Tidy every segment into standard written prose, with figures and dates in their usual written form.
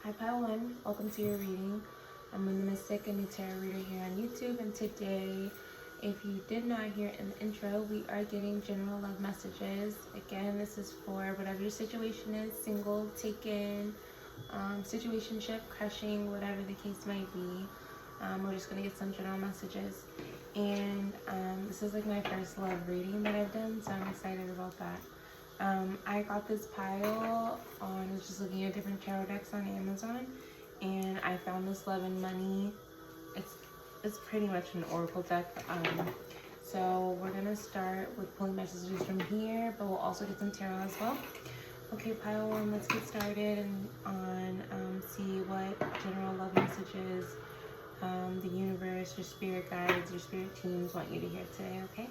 Hi Pile 1, welcome to your reading. I'm Moonthemystic, a new tarot reader here on YouTube, and today, if you did not hear in the intro, we are getting general love messages. Again, this is for whatever your situation is, single, taken, situationship, crushing, whatever the case might be. We're just going to get some general messages. And this is like my first love reading that I've done, so I'm excited about that. I got this pile on, I was just looking at different tarot decks on Amazon, and I found this Love and Money. It's pretty much an oracle deck. So we're gonna start with pulling messages from here, but we'll also get some tarot as well. Okay, pile 1, let's get started and see what general love messages the universe, your spirit guides, your spirit teams want you to hear today. Okay.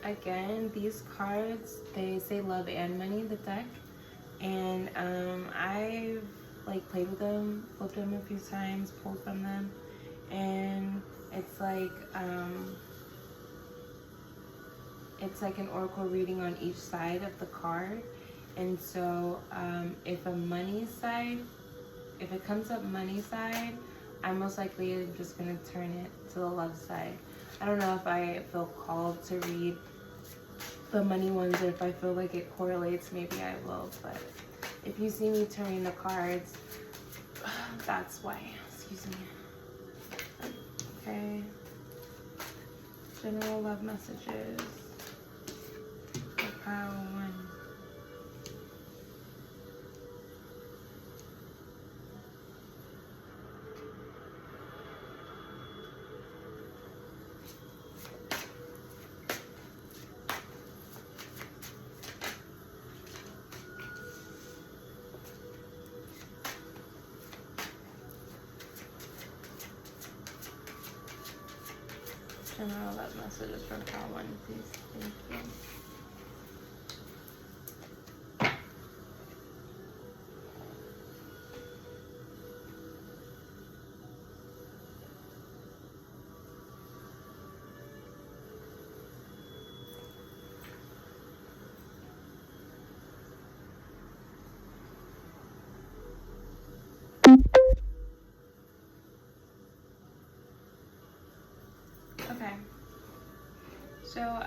Again, these cards, they say love and money, the deck, and I've like played with them, flipped them a few times, pulled from them, and it's like an oracle reading on each side of the card. And so if it comes up money side, I'm most likely just gonna turn it to the love side. I don't know if I feel called to read the money ones, or if I feel like it correlates, maybe I will. But if you see me turning the cards, that's why. Excuse me. Okay. General love messages for pile 1. General love messages for pile 1, please. Thank you. Okay, so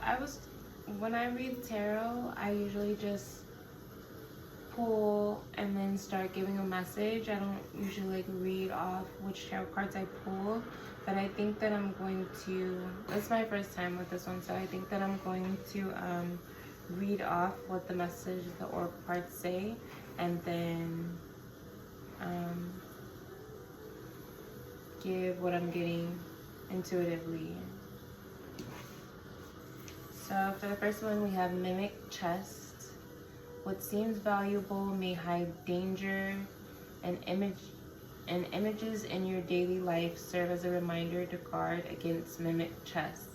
when I read tarot, I usually just pull and then start giving a message. I don't usually like read off which tarot cards I pull, but I think that I'm going to, it's my first time with this one, so I think that I'm going to read off what the message, the oracle cards say, and then give what I'm getting intuitively. So for the first one, we have mimic chest. What seems valuable may hide danger, and images in your daily life serve as a reminder to guard against mimic chests.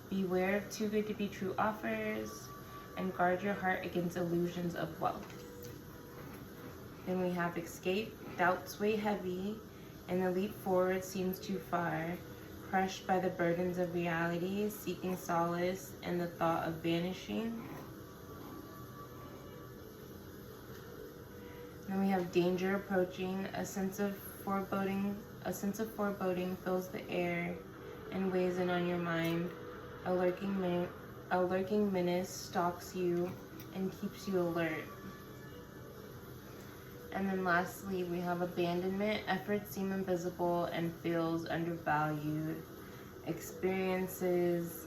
Beware of too good to be true offers, and guard your heart against illusions of wealth. Then we have escape. Doubts weigh heavy, and the leap forward seems too far. Crushed by the burdens of reality, seeking solace in the thought of vanishing. Then we have danger approaching. A sense of foreboding fills the air and weighs in on your mind. A lurking menace stalks you and keeps you alert. And then lastly, we have abandonment. Efforts seem invisible and feels undervalued. Experiences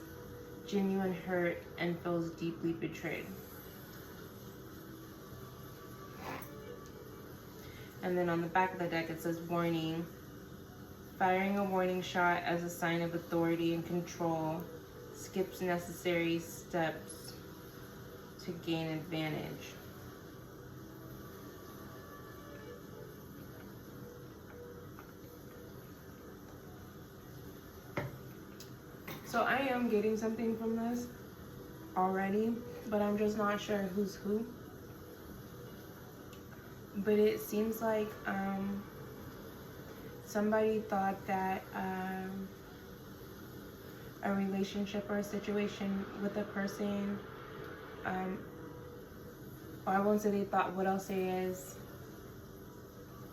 genuine hurt and feels deeply betrayed. And then on the back of the deck, it says warning. Firing a warning shot as a sign of authority and control. Skips necessary steps to gain advantage. So I am getting something from this already, but I'm just not sure who's who. But it seems like somebody thought that a relationship or a situation with a person, or I won't say they thought, what I'll say is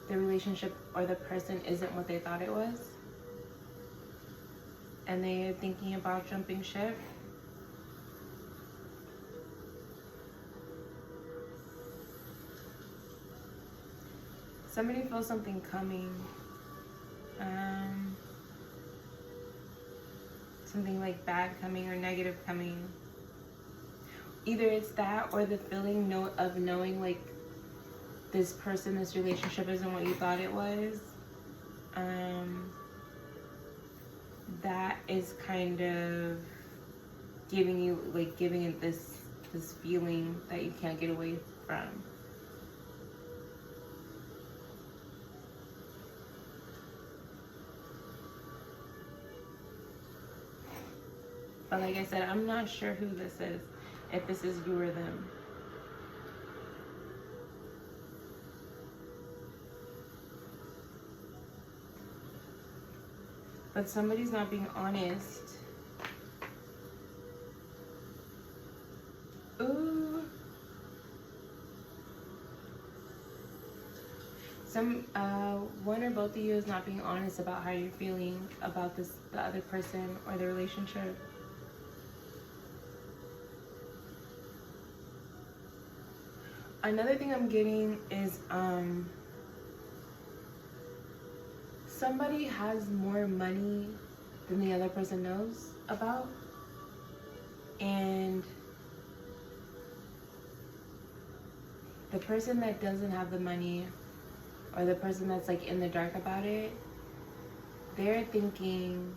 the relationship or the person isn't what they thought it was. And they are thinking about jumping ship. Somebody feels something coming. Something like bad coming or negative coming. Either it's that or the feeling of knowing like this person, this relationship isn't what you thought it was. That is kind of giving it this feeling that you can't get away from. But like I said, I'm not sure who this is, if this is you or them. But somebody's not being honest. Ooh. One or both of you is not being honest about how you're feeling about the other person or the relationship. Another thing I'm getting is somebody has more money than the other person knows about, and the person that doesn't have the money, or the person that's like in the dark about it, they're thinking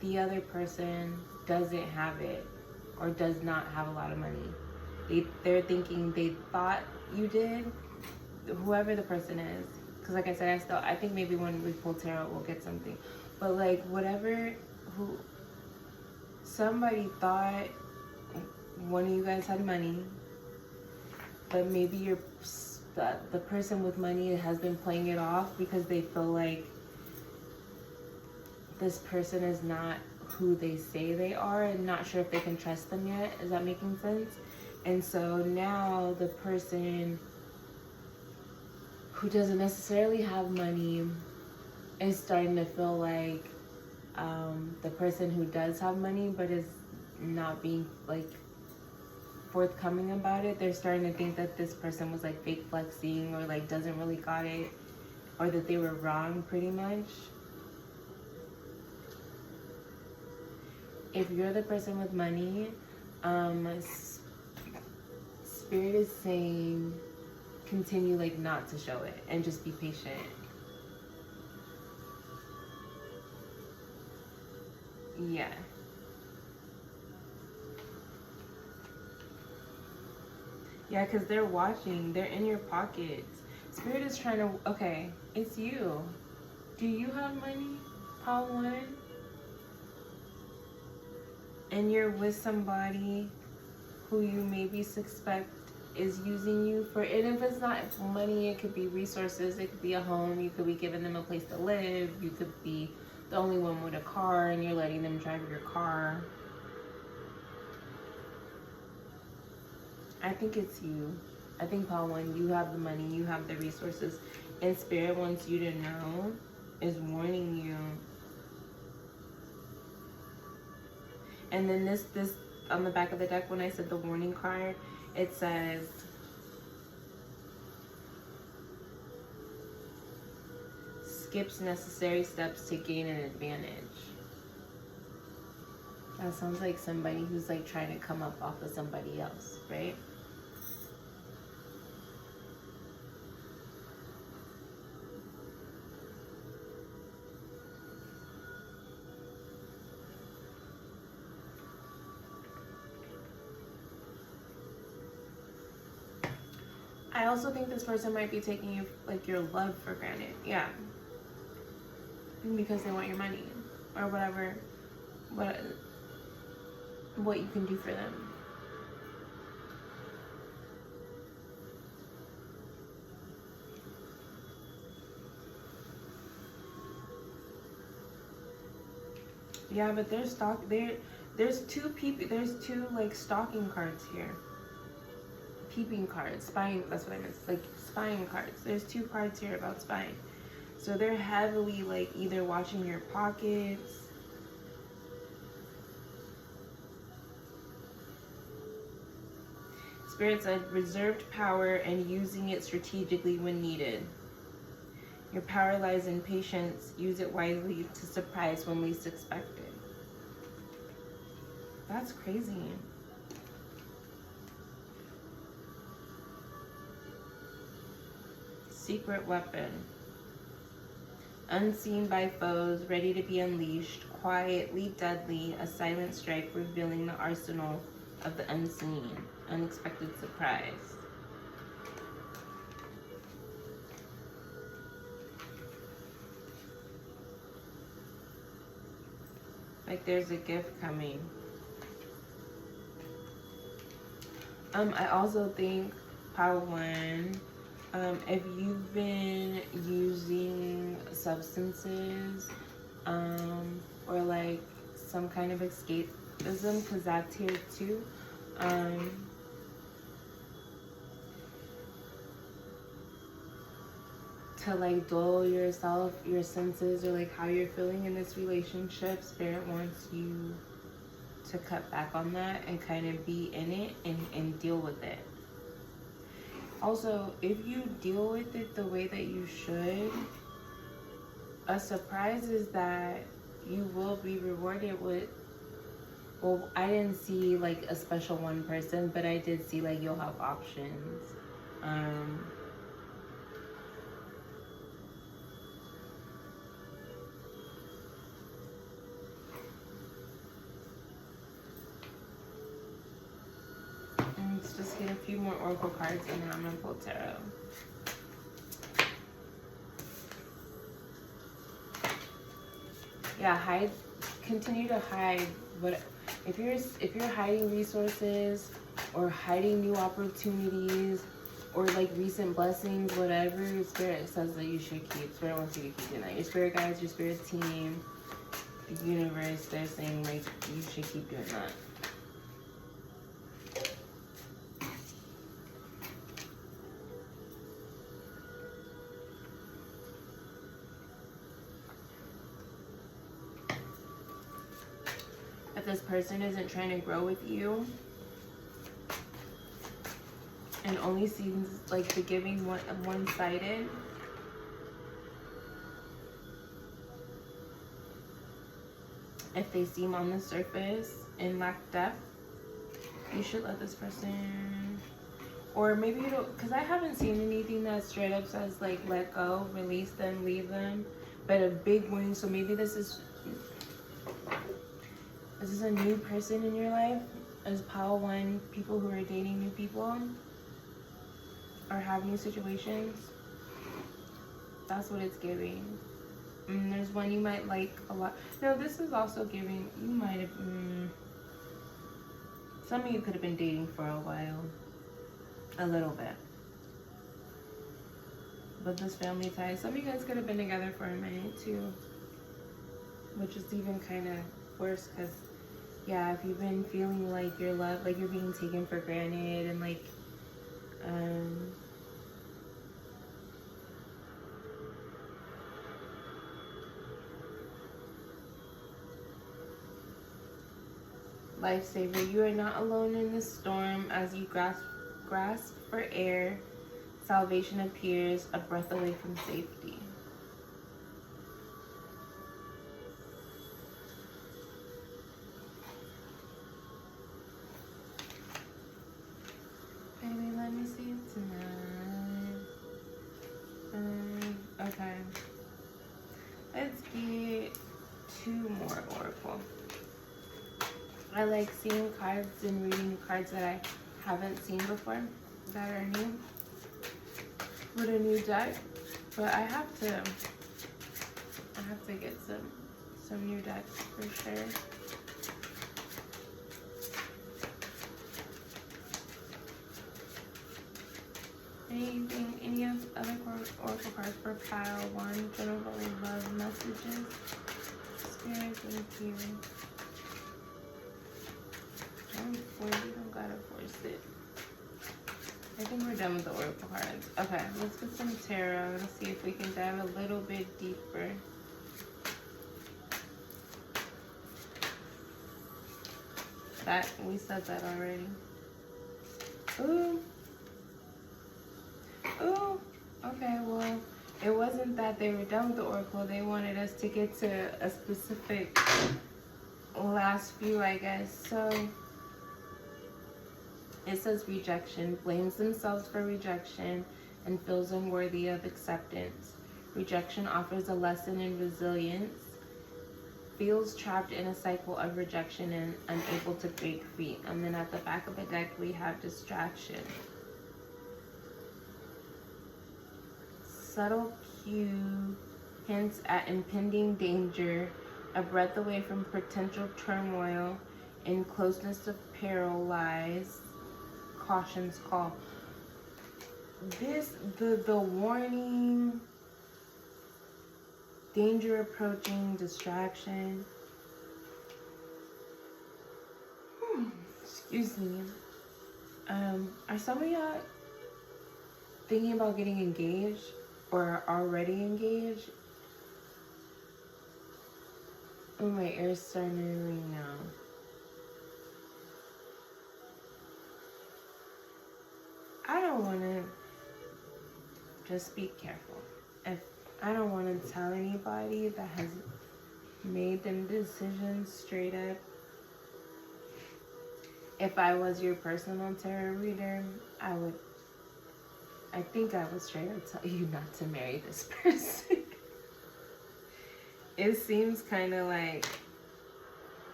the other person doesn't have it or does not have a lot of money. They're thinking they thought you did, whoever the person is. Because like I said, I think maybe when we pull tarot, we'll get something. But like somebody thought one of you guys had money, but maybe the person with money has been playing it off because they feel like this person is not who they say they are and not sure if they can trust them yet. Is that making sense? And so now the person who doesn't necessarily have money is starting to feel like the person who does have money but is not being like forthcoming about it. They're starting to think that this person was like fake flexing or like doesn't really got it, or that they were wrong pretty much. If you're the person with money, Spirit is saying continue like not to show it and just be patient. Yeah. Yeah, because they're watching. They're in your pockets. Spirit is trying to... Okay, it's you. Do you have money, Paul 1? And you're with somebody who you maybe suspect is using you for... And if it's not money, it could be resources. It could be a home. You could be giving them a place to live. You could be the only one with a car and you're letting them drive your car. I think it's you. I think, Paul 1, you have the money, you have the resources, and Spirit wants you to know, is warning you. And then this on the back of the deck, when I said the warning card, it says, skips necessary steps to gain an advantage. That sounds like somebody who's like trying to come up off of somebody else, right? I also think this person might be taking you, like, your love for granted. Yeah. Because they want your money or whatever, what you can do for them. Yeah, but there's two like stalking cards here. Peeping cards, spying, that's what I meant, like spying cards. There's two cards here about spying. So they're heavily like either watching your pockets. Spirit said reserved power and using it strategically when needed. Your power lies in patience. Use it wisely to surprise when least expected. That's crazy. Secret weapon. Unseen by foes, ready to be unleashed. Quietly deadly, a silent strike revealing the arsenal of the unseen. Unexpected surprise. Like there's a gift coming. I also think, Power One, if you've been using substances, or like some kind of escapism, because that's here too, to like dull yourself, your senses, or like how you're feeling in this relationship, Spirit wants you to cut back on that and kind of be in it and deal with it. Also, if you deal with it the way that you should, a surprise is that you will be rewarded with, well, I didn't see like a special one person, but I did see like you'll have options. Let's just get a few more oracle cards and then I'm gonna pull tarot. Yeah, continue to hide. But if you're hiding resources or hiding new opportunities or like recent blessings, whatever, Spirit says that you should keep. Spirit wants you to keep doing that. Your spirit guides, your spirit team, the universe, they're saying like you should keep doing that. If this person isn't trying to grow with you and only seems like the giving one-sided, if they seem on the surface and lack depth, you should let this person, or maybe you don't, because I haven't seen anything that straight up says like let go, release them, leave them, but a big wing. So maybe this is a new person in your life. As Power One, people who are dating new people or have new situations. That's what it's giving. There's one you might like a lot. No, this is also giving, you might have, some of you could have been dating for a while. A little bit. But this family tie, some of you guys could have been together for a minute too. Which is even kind of worse because, yeah, if you've been feeling like your love, like you're being taken for granted and like, lifesaver, you are not alone in the storm as you grasp for air. Salvation appears a breath away from safety. Okay. Let's get 2 more oracle. I like seeing cards and reading cards that I haven't seen before, that are new, with a new deck. But I have to get some new decks for sure. Any other oracle cards for pile 1? General love messages. Spirit, thank you. You don't gotta force it. I think we're done with the oracle cards. Okay, let's get some tarot and see if we can dive a little bit deeper. That, we said that already. Ooh. Ooh. Okay, well, it wasn't that they were done with the oracle. They wanted us to get to a specific last few, I guess. So it says rejection, blames themselves for rejection and feels unworthy of acceptance. Rejection offers a lesson in resilience, feels trapped in a cycle of rejection and unable to break free. And then at the back of the deck, we have distraction. Subtle cue hints at impending danger, a breath away from potential turmoil, in closeness of peril lies, caution's call. The warning, danger approaching, distraction. Excuse me. Are some of y'all thinking about getting engaged or already engaged? Oh, my ear's starting to ring now. I don't want to, just be careful. If I don't want to tell anybody that has made them decisions straight up. If I was your personal tarot reader, I think I would straight up tell you not to marry this person. It seems kind of like,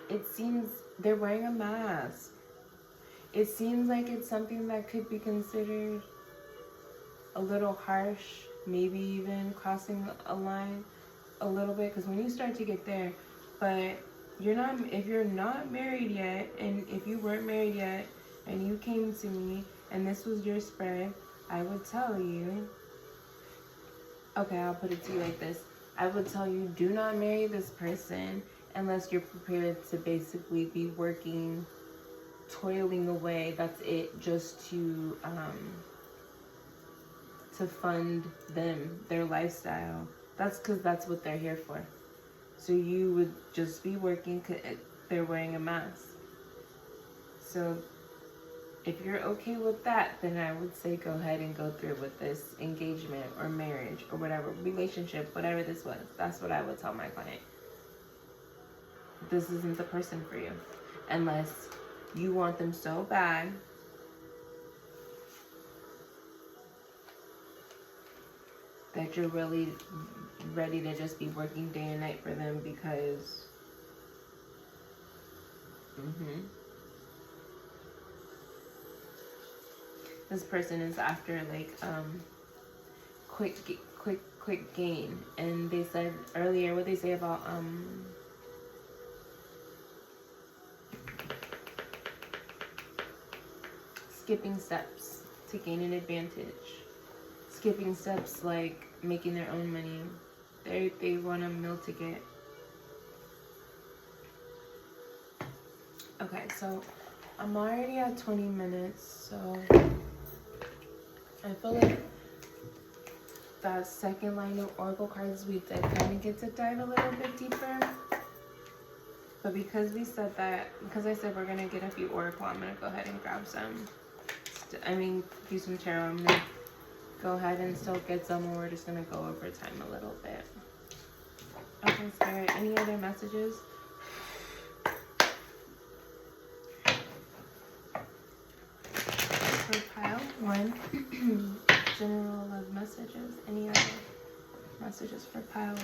it seems they're wearing a mask. It seems like it's something that could be considered a little harsh, maybe even crossing a line a little bit, because when you start to get there, but if you're not married yet, and if you weren't married yet, and you came to me, and this was your spread, I would tell you, okay, I'll put it to you like this. I would tell you, do not marry this person unless you're prepared to basically be working, toiling away, that's it, just to fund them, their lifestyle. That's because that's what they're here for. So you would just be working, they're wearing a mask. So if you're okay with that, then I would say go ahead and go through with this engagement or marriage or whatever, relationship, whatever this was. That's what I would tell my client. This isn't the person for you. Unless you want them so bad that you're really ready to just be working day and night for them because this person is after like quick gain. And they said earlier, what they say about skipping steps to gain an advantage. Skipping steps like making their own money. They want a meal ticket. Okay, so I'm already at 20 minutes, so I feel like that second line of oracle cards, we did kind of get to dive a little bit deeper. But because we said that, because I said we're going to get a few oracle, I'm going to go ahead and grab some. Do some tarot. I'm going to go ahead and still get some, and we're just going to go over time a little bit. Okay, Spirit, any other messages? For pile 1, general love messages. Any other messages for pile 1?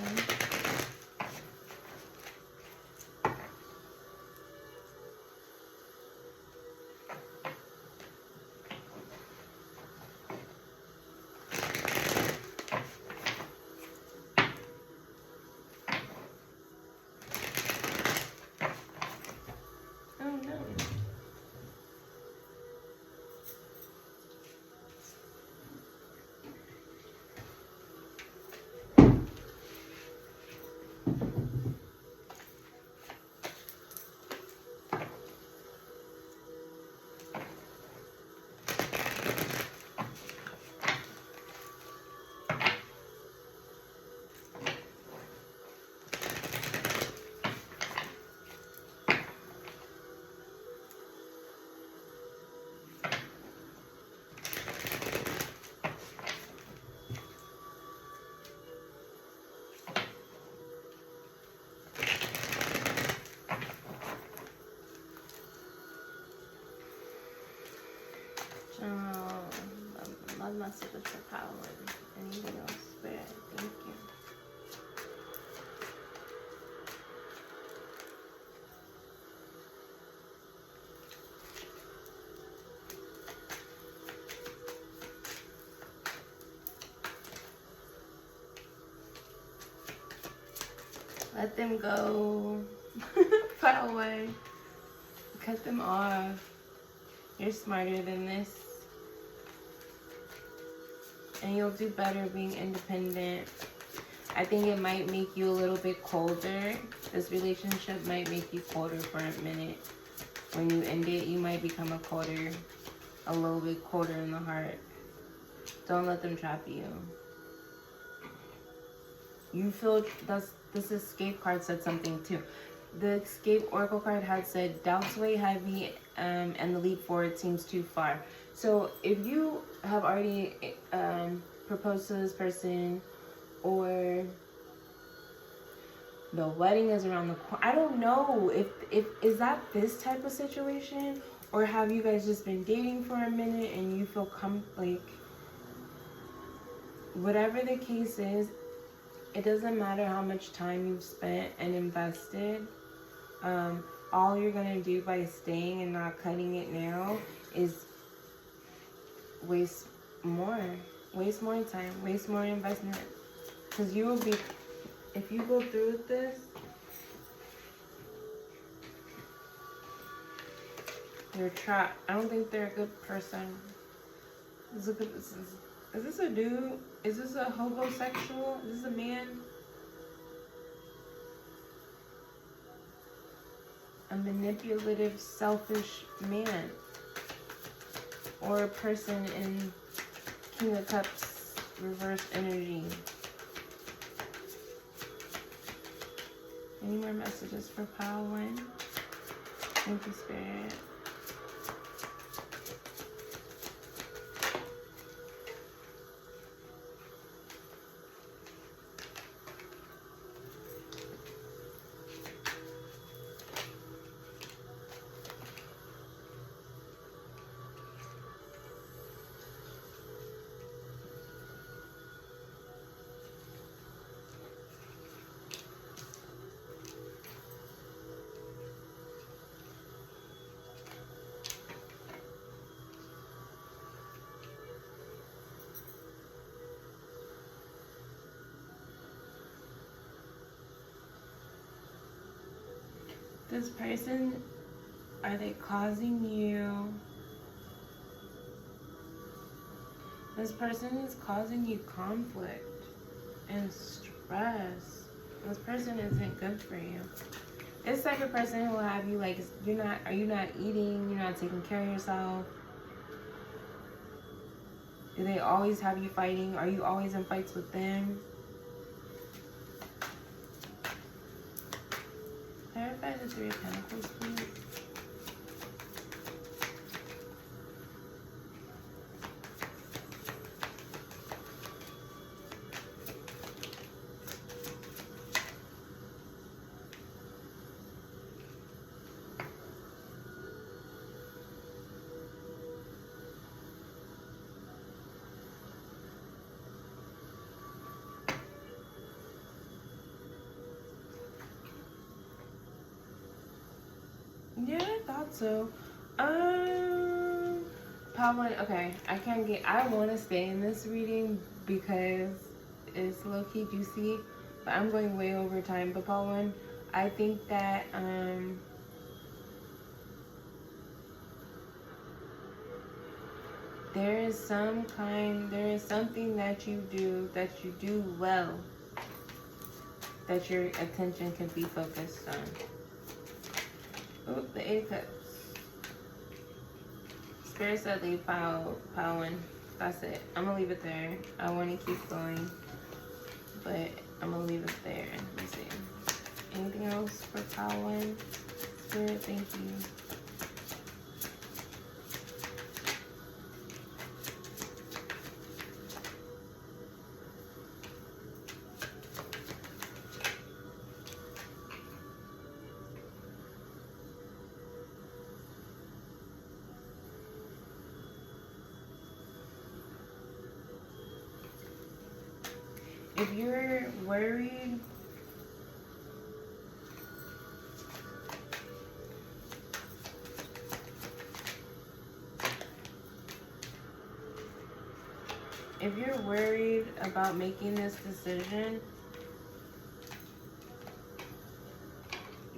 Love messages for pile 1. Anything else? Spirit, thank you. Let them go. Pile 1. Cut them off. You're smarter than this. And you'll do better being independent. I think it might make you a little bit colder. This relationship might make you colder for a minute. When you end it, you might become a little bit colder in the heart. Don't let them trap you. You feel, this escape card said something too. The escape oracle card had said, doubts weigh heavy and the leap forward seems too far. So if you have already proposed to this person, or the wedding is around the corner, I don't know if is that this type of situation, or have you guys just been dating for a minute and you feel like, whatever the case is, it doesn't matter how much time you've spent and invested. All you're gonna do by staying and not cutting it now is waste more time, waste more investment. Because you will be, if you go through with this, you're trapped. I don't think they're a good person. Is this a dude? Is this a homosexual? Is this a man? A manipulative, selfish man, or a person in King of Cups reverse energy. Any more messages for pile 1? Thank you, Spirit. This person, are they causing you? This person is causing you conflict and stress. This person isn't good for you. This type of person who will have you like, are you not eating? You're not taking care of yourself? Do they always have you fighting? Are you always in fights with them? Clarify the 3 of Pentacles, please. thought so. Pile 1, okay, I want to stay in this reading because it's low-key juicy, but I'm going way over time. But Pile 1, I think that, there is something that you do well, that your attention can be focused on. Oh, the 8 of Cups. Spirit said leave pile 1. That's it. I'm gonna leave it there. I want to keep going, but I'm gonna leave it there. Let me see. Anything else for pile 1? Spirit, thank you. If you're worried, about making this decision,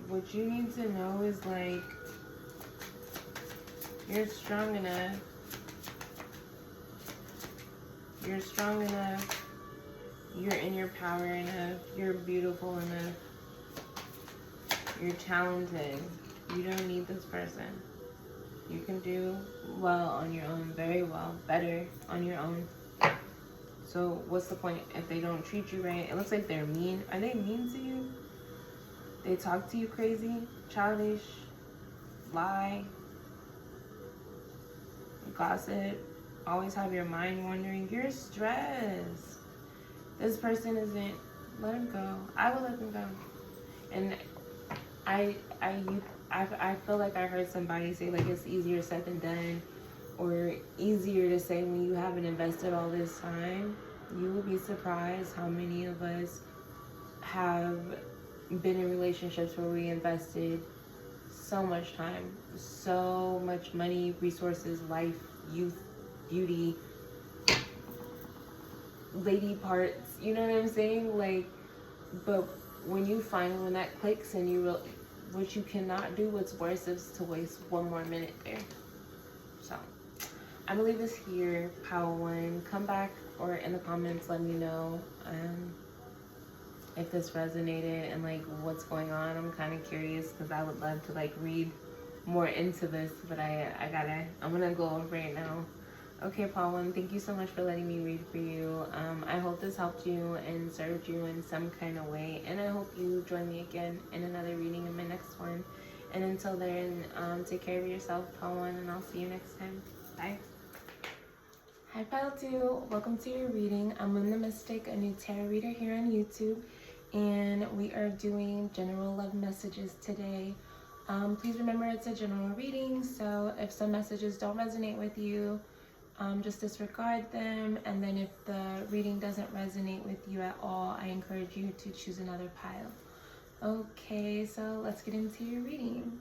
what you need to know is, like, you're strong enough. You're strong enough. You're in your power enough. You're beautiful enough. You're talented. You don't need this person. You can do well on your own, very well, better on your own. So what's the point if they don't treat you right? It looks like they're mean. Are they mean to you? They talk to you crazy, childish, lie, gossip, always have your mind wandering. You're stressed. This person isn't. Let him go. I will let them go. And I feel like I heard somebody say, like, it's easier said than done, or easier to say when you haven't invested all this time. You will be surprised how many of us have been in relationships where we invested so much time, so much money, resources, life, youth, beauty, lady parts, you know what I'm saying? Like, but when you find when that clicks and you what you cannot do, what's worse is to waste one more minute there. So I'm gonna leave this here, pile 1. Come back or in the comments, let me know if this resonated and, like, what's going on. I'm kind of curious because I would love to, like, read more into this, but I'm gonna go over it now. Okay, Paul 1, thank you so much for letting me read for you. I hope this helped you and served you in some kind of way, and I hope you join me again in another reading in my next one. And until then, take care of yourself, Paul 1, and I'll see you next time. Bye. Hi, Pile 2. Welcome to your reading. I'm moonthemystic, a new tarot reader here on YouTube, and we are doing general love messages today. Please remember it's a general reading, so if some messages don't resonate with you, just disregard them, and then if the reading doesn't resonate with you at all, I encourage you to choose another pile. Okay, so let's get into your reading.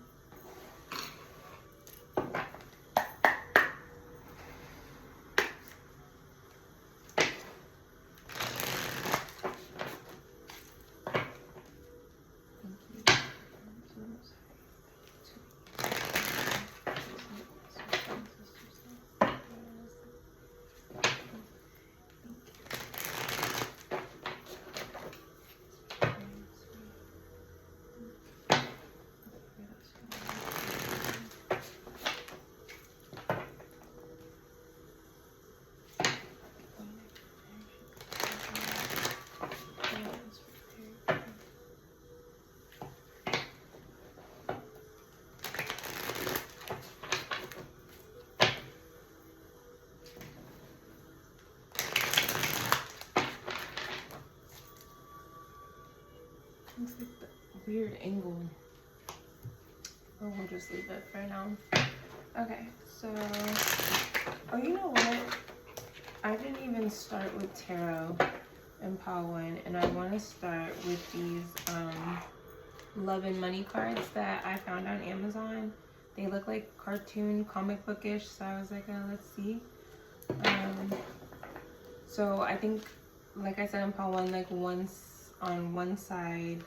Looks like the weird angle. Oh, we'll just leave it for now. Okay, so, oh, you know what? I didn't even start with tarot and pile 1, and I want to start with these love and money cards that I found on Amazon. They look like cartoon, comic bookish, so I was like, oh, let's see. So I think, like I said in pile 1, like once on one side,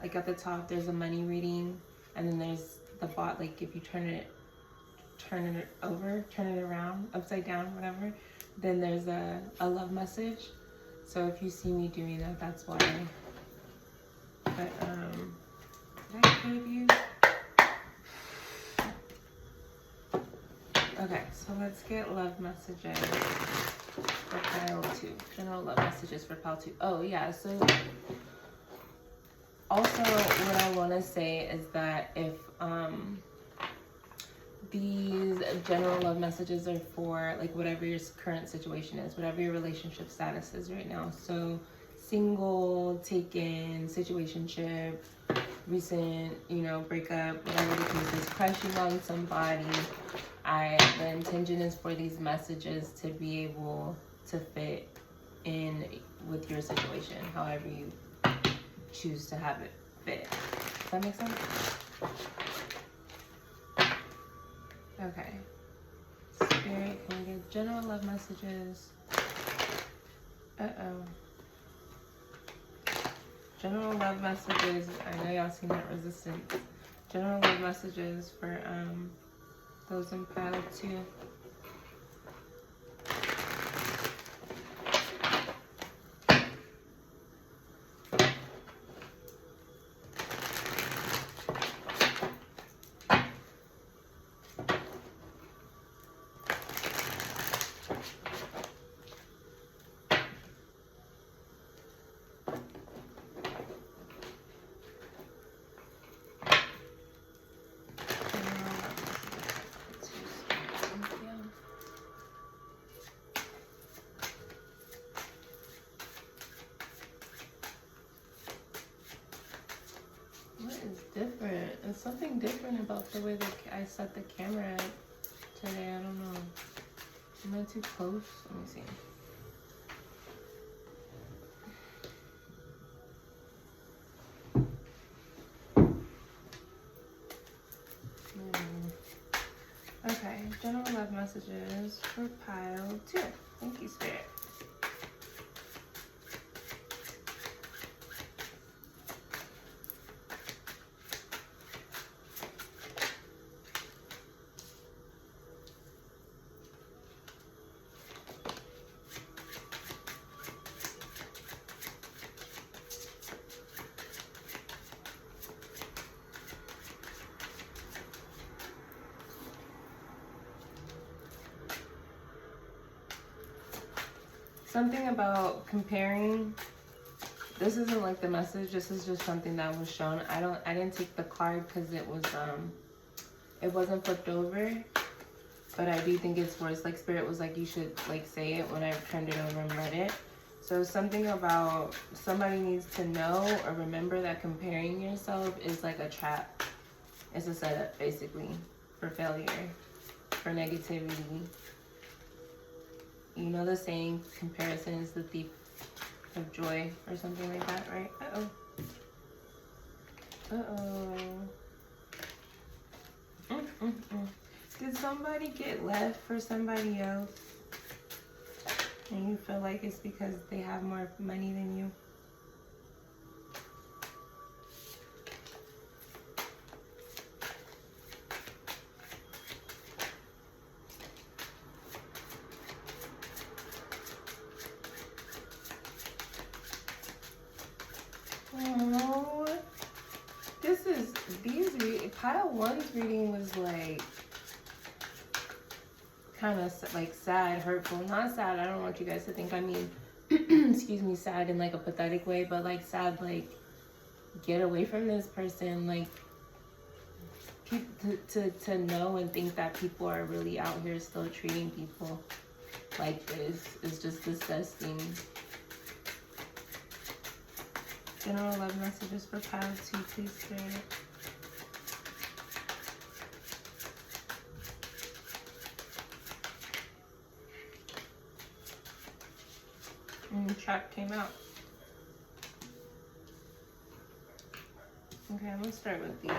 like at the top, there's a money reading, and then there's the bot, like if you turn it over, turn it around, upside down, whatever, then there's a love message. So if you see me doing that, that's why. But did I cave you? Okay, so let's get love messages for pile 2. General love messages for pile 2. Oh yeah, so also what I want to say is that if these general love messages are for like whatever your current situation is, whatever your relationship status is right now. So single, taken, situationship, recent, you know, breakup, whatever the case is, crushing on somebody. The intention is for these messages to be able to fit in with your situation, however you choose to have it fit. Does that make sense? Okay. Spirit, can we get general love messages? General love messages. I know y'all seen that resistance. General love messages for those in pile 2. Different. There's something different about the way that I set the camera up today. I don't know. Am I too close? Let me see. Okay, general love messages for pile 2. Thank you, Spirit. Something about comparing. This isn't like the message. This is just something that was shown. I didn't take the card because it wasn't flipped over. But I do think it's worse. Like Spirit was like, you should like say it when I turned it over and read it. So something about somebody needs to know or remember that comparing yourself is like a trap. It's a setup basically for failure, for negativity. You know the saying, comparison is the thief of joy or something like that, right? Did somebody get left for somebody else? And you feel like it's because they have more money than you? Oh, pile 1's reading was like kind of like sad, hurtful. Not sad, I don't want you guys to think I mean excuse me, sad in like a pathetic way, but like sad, like get away from this person. Like to know and think that people are really out here still treating people like this is just disgusting. General love messages for pile 2, please, Spirit. Trap came out. Okay, I'm gonna start with these.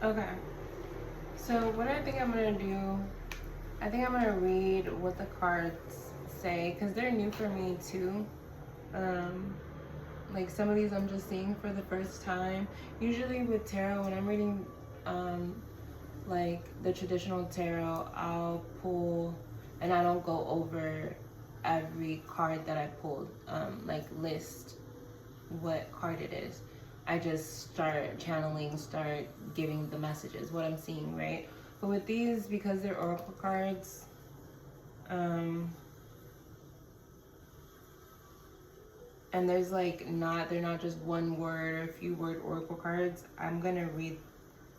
Okay. So what I think I'm gonna do, I think I'm gonna read what the cards say because they're new for me too. Like some of these I'm just seeing for the first time. Usually with tarot, when I'm reading like the traditional tarot, I'll pull and I don't go over every card that I pulled, like list what card it is. I just start channeling, start giving the messages, what I'm seeing, right? But with these, because they're oracle cards, and there's like they're not just one word or a few word oracle cards, I'm gonna read,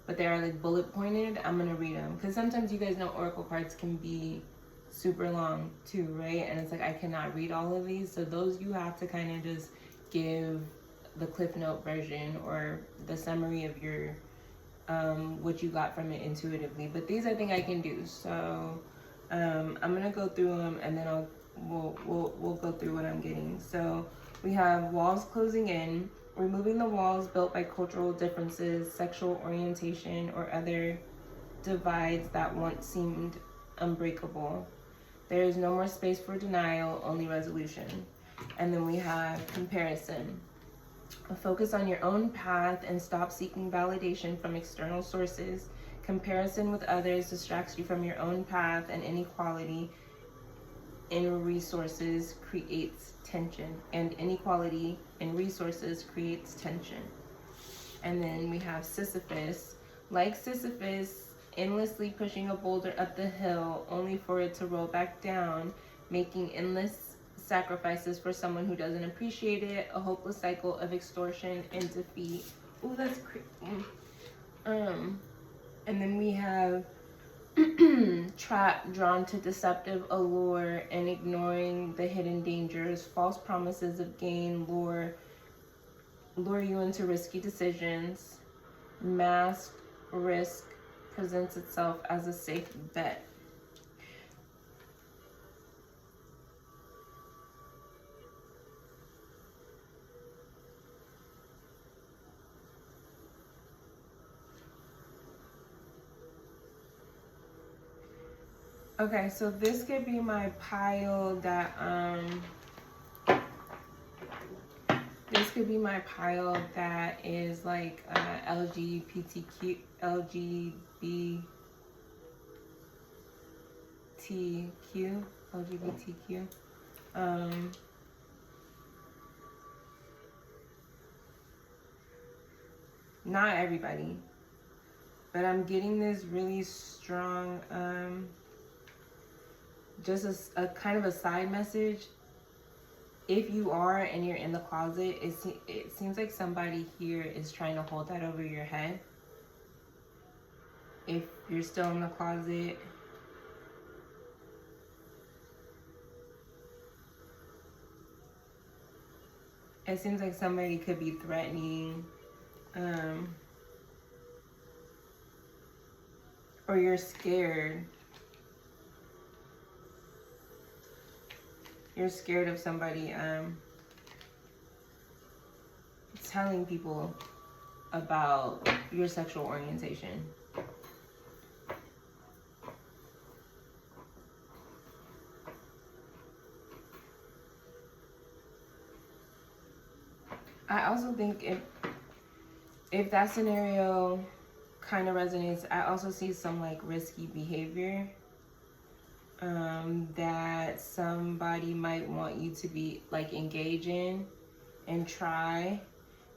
but they're like bullet pointed, I'm gonna read them. Because sometimes you guys know oracle cards can be super long too, right? And it's like I cannot read all of these. So those you have to kind of just give the Cliff Note version or the summary of your what you got from it intuitively. But these I think I can do. So I'm gonna go through them and then we'll go through what I'm getting. So we have walls closing in, removing the walls built by cultural differences, sexual orientation, or other divides that once seemed unbreakable. There is no more space for denial, only resolution. And then we have comparison. Focus on your own path and stop seeking validation from external sources. Comparison with others distracts you from your own path, and inequality in resources creates tension. And inequality in resources creates tension. And then we have Sisyphus. Like Sisyphus, endlessly pushing a boulder up the hill only for it to roll back down, making endless sacrifices for someone who doesn't appreciate it, a hopeless cycle of extortion and defeat. Ooh, that's creepy. And then we have trap, drawn to deceptive allure and ignoring the hidden dangers, false promises of gain, lure you into risky decisions. Masked risk presents itself as a safe bet. Okay, so this could be my pile that this could be my pile that is like LGBTQ. Not everybody, but I'm getting this really strong just a kind of a side message. If you are and you're in the closet, it seems like somebody here is trying to hold that over your head. If you're still in the closet, it seems like somebody could be threatening, or you're scared. You're scared of somebody telling people about your sexual orientation. I also think if that scenario kind of resonates, I also see some like risky behavior that somebody might want you to be like engage in and try,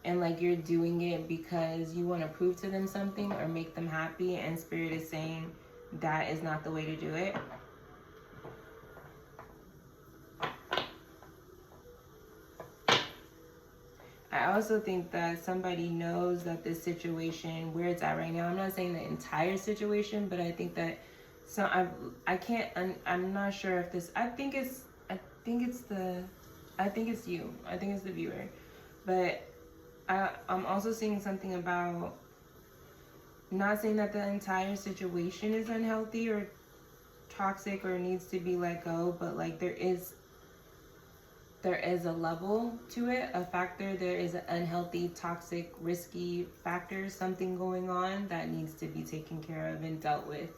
and like you're doing it because you want to prove to them something or make them happy, and spirit is saying that is not the way to do it. I also think that somebody knows that this situation, where it's at right now, I'm not saying the entire situation, but I think that I'm not sure if this, I think it's you. I think it's the viewer. But I'm also seeing something about, not saying that the entire situation is unhealthy or toxic or needs to be let go, but like there is there is a level to it, a factor. There is an unhealthy, toxic, risky factor, something going on that needs to be taken care of and dealt with.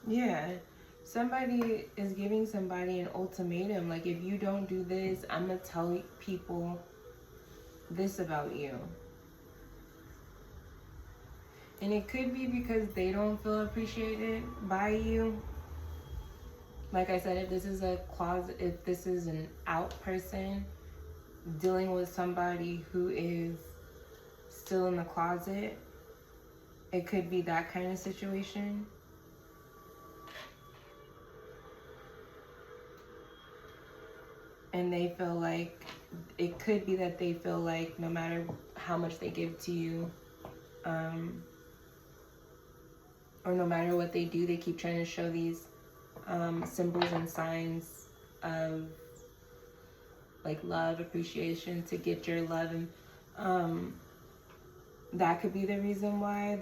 Yeah, somebody is giving somebody an ultimatum. Like, if you don't do this, I'm going to tell people this about you. And it could be because they don't feel appreciated by you. Like I said, if this is a closet, if this is an out person dealing with somebody who is still in the closet, it could be that kind of situation. And they feel like, it could be that they feel like no matter how much they give to you, or no matter what they do, they keep trying to show these symbols and signs of like love, appreciation, to get your love. And that could be the reason why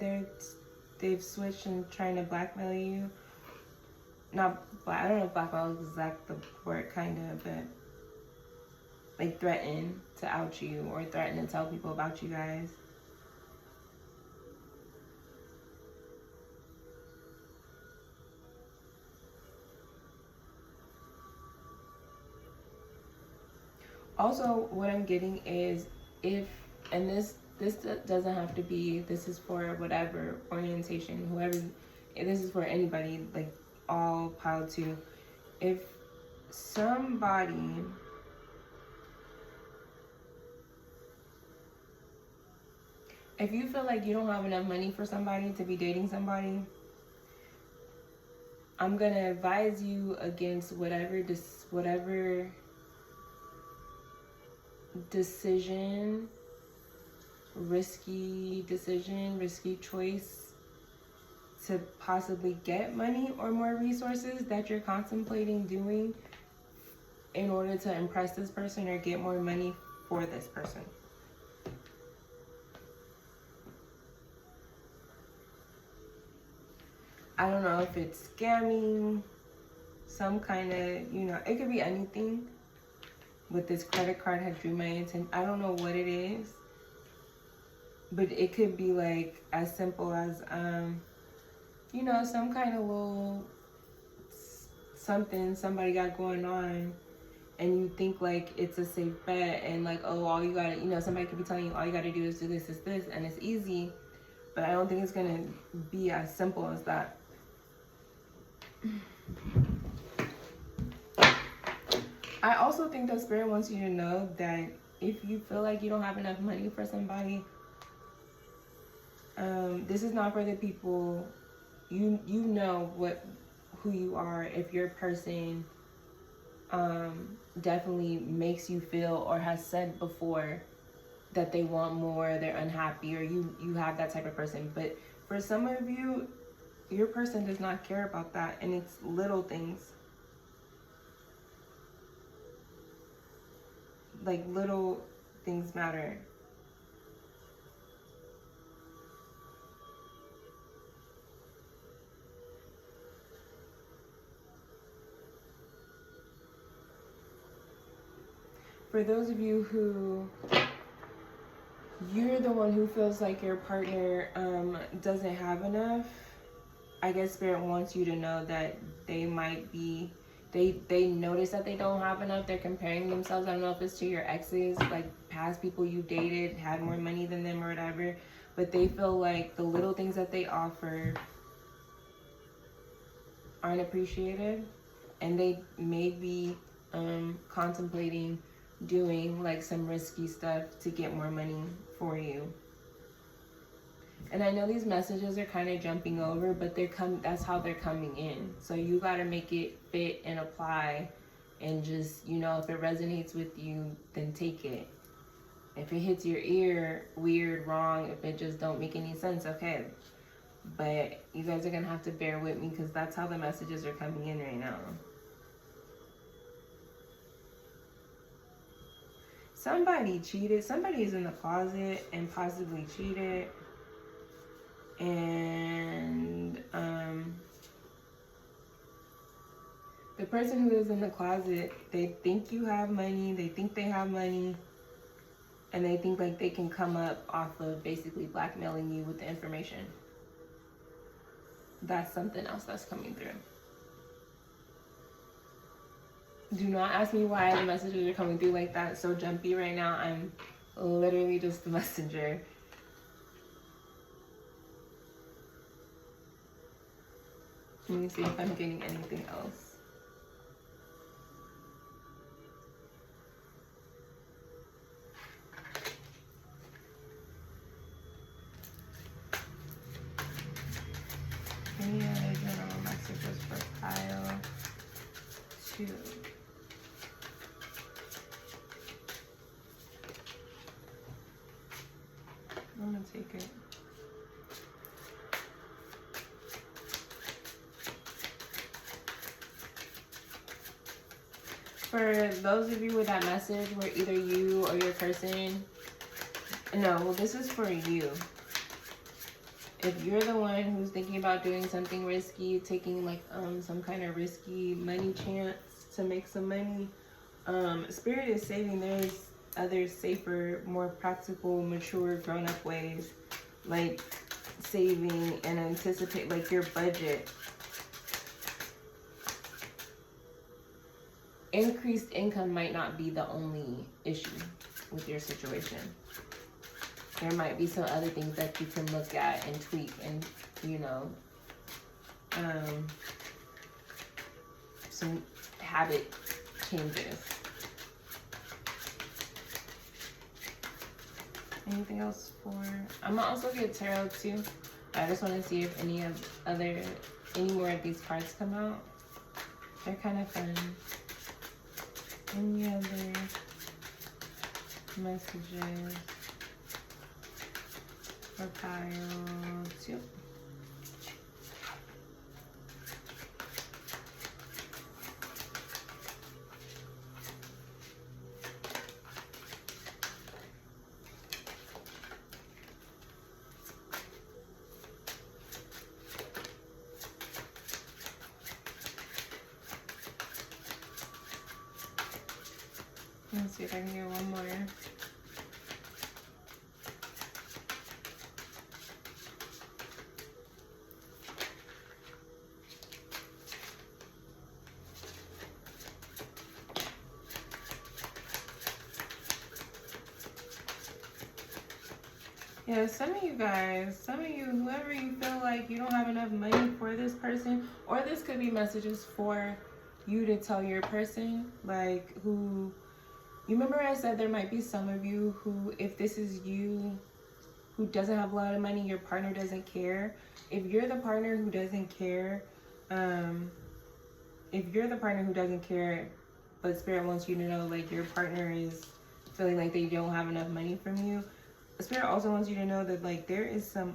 they've switched and trying to blackmail you. I don't know if blackmail is exact the word, kind of, but like threaten to out you or threaten to tell people about you guys. Also, what I'm getting is and this doesn't have to be, this is for whatever orientation, whoever, this is for anybody, like all piled to. If you feel like you don't have enough money for somebody to be dating somebody, I'm gonna advise you against whatever decision, risky choice to possibly get money or more resources that you're contemplating doing in order to impress this person or get more money for this person. I don't know if it's scamming, some kind of, it could be anything. With this credit card had drew my attention. I don't know what it is, but it could be like as simple as, some kind of little something somebody got going on, and you think like it's a safe bet, and like, oh, all you gotta, somebody could be telling you all you gotta do is do this, and it's easy, but I don't think it's gonna be as simple as that. I also think that Spirit wants you to know that if you feel like you don't have enough money for somebody, this is not for the people. You know who you are. If your person definitely makes you feel or has said before that they want more, they're unhappy, or you have that type of person. But for some of you, your person does not care about that, and it's little things. Like, little things matter. For those of you who you're the one who feels like your partner doesn't have enough, I guess Spirit wants you to know that they might be, they notice that they don't have enough. They're comparing themselves. I don't know if it's to your exes, like past people you dated had more money than them or whatever, but they feel like the little things that they offer aren't appreciated, and they may be contemplating doing like some risky stuff to get more money for you. And I know these messages are kind of jumping over, but that's how they're coming in. So you got to make it fit and apply, and just, if it resonates with you, then take it. If it hits your ear weird, wrong, if it just don't make any sense, okay, But you guys are going to have to bear with me because that's how the messages are coming in right now. Somebody cheated. Somebody is in the closet and possibly cheated. And the person who is in the closet, they think you have money. They think they have money. And they think like they can come up off of basically blackmailing you with the information. That's something else that's coming through. Do not ask me why the messages are coming through like that. So jumpy right now. I'm literally just the messenger. Let me see if I'm getting anything else. Any other general messages for pile 2? I'm gonna take it. For those of you with that message where either you or your person, no, well, this is for you. If you're the one who's thinking about doing something risky, taking like some kind of risky money chance to make some money, Spirit is saying there's other safer, more practical, mature, grown-up ways, like saving and anticipate, like your budget. Increased income might not be the only issue with your situation. There might be some other things that you can look at and tweak and, you know, some habit changes. Anything else for... I'm gonna also get tarot too. I just want to see if any more of these cards come out. They're kind of fun. Any other messages for pile 2? Let's see if I can get one more. Yeah, some of you guys, whoever you feel like you don't have enough money for this person, or this could be messages for you to tell your person, like who... You remember I said there might be some of you who, if this is you who doesn't have a lot of money, your partner doesn't care. If you're the partner who doesn't care, but Spirit wants you to know like your partner is feeling like they don't have enough money from you, Spirit also wants you to know that like there is some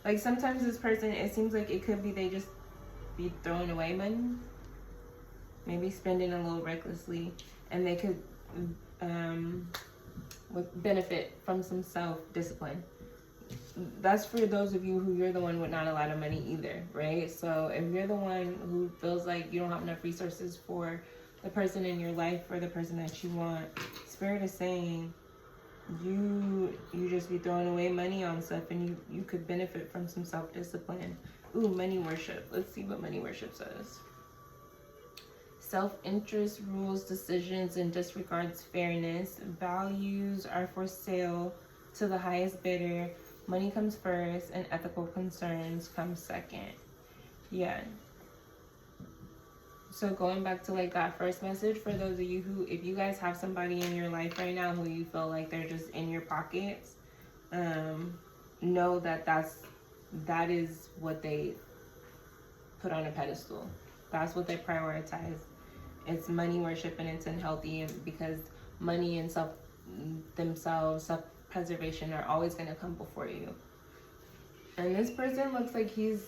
like sometimes this person, it seems like it could be they just be throwing away money, maybe spending a little recklessly, and they could benefit from some self-discipline. That's for those of you who you're the one with not a lot of money either, right? So if you're the one who feels like you don't have enough resources for the person in your life or the person that you want, Spirit is saying you just be throwing away money on stuff, and you could benefit from some self-discipline. Ooh, money worship. Let's see what money worship says. Self-interest rules decisions and disregards fairness. Values are for sale to the highest bidder. Money comes first and ethical concerns come second. Yeah. So going back to like that first message, for those of you who, if you guys have somebody in your life right now who you feel like they're just in your pockets, know that is what they put on a pedestal. That's what they prioritize. It's money worship, and it's unhealthy, and because money and self-preservation are always going to come before you. And this person looks like he's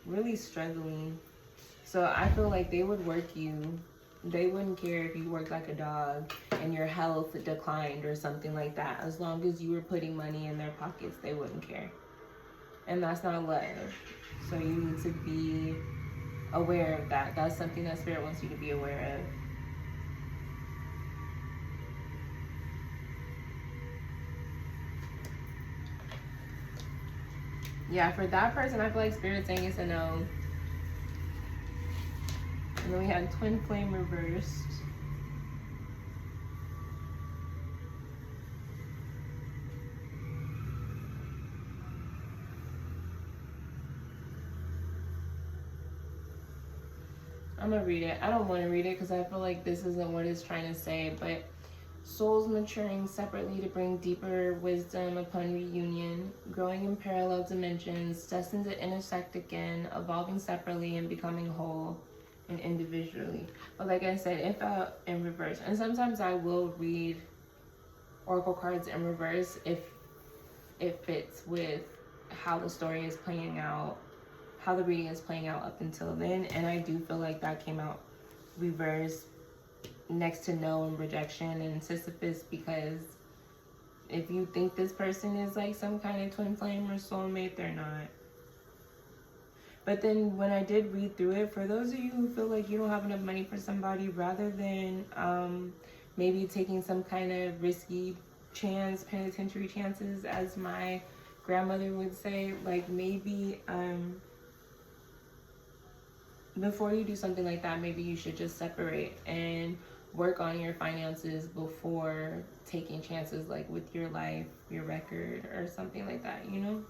really struggling. So I feel like they would work you. They wouldn't care if you worked like a dog and your health declined or something like that. As long as you were putting money in their pockets, they wouldn't care. And that's not love. So you need to be aware of that. That's something that Spirit wants you to be aware of. Yeah, for that person, I feel like Spirit's saying it's a no. And then we had twin flame reversed. I'm gonna read it. I don't want to read it because I feel like this isn't what it's trying to say, but souls maturing separately to bring deeper wisdom upon reunion, growing in parallel dimensions, destined to intersect again, evolving separately and becoming whole and individually. But like I said, it felt in reverse. And sometimes I will read oracle cards in reverse if it fits with how the story is playing out, how the reading is playing out up until then. And I do feel like that came out reverse next to no and rejection and Sisyphus, because if you think this person is like some kind of twin flame or soulmate, they're not. But then when I did read through it, for those of you who feel like you don't have enough money for somebody, rather than maybe taking some kind of risky chance, penitentiary chances, as my grandmother would say, like maybe before you do something like that, maybe you should just separate and work on your finances before taking chances like with your life, your record, or something like that, you know?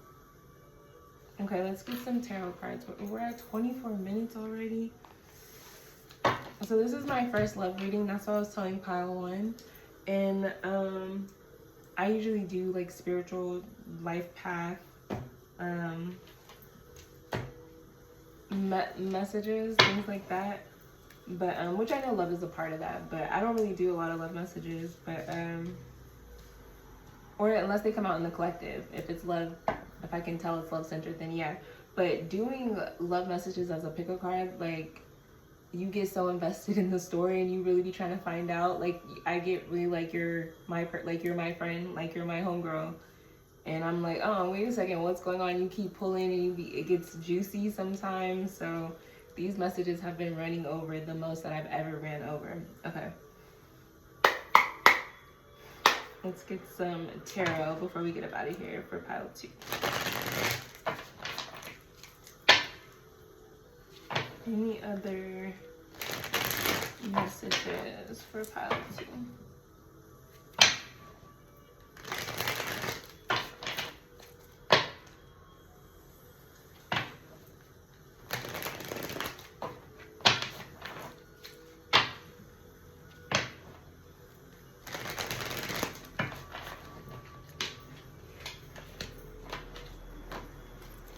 Okay, let's get some tarot cards. We're at 24 minutes already. So this is my first love reading. That's what I was telling pile 1. And I usually do like spiritual life path messages, things like that. But which I know love is a part of that, but I don't really do a lot of love messages. But or unless they come out in the collective. If it's love, if I can tell it's love centered, then yeah. But doing love messages as a pick a card, like, you get so invested in the story and you really be trying to find out. Like, I get really like you're my friend, like you're my homegirl, and I'm like, oh, wait a second, what's going on? You keep pulling and it gets juicy sometimes. So these messages have been running over the most that I've ever ran over. Okay. Let's get some tarot before we get up out of here for pile 2. Any other messages for pile 2?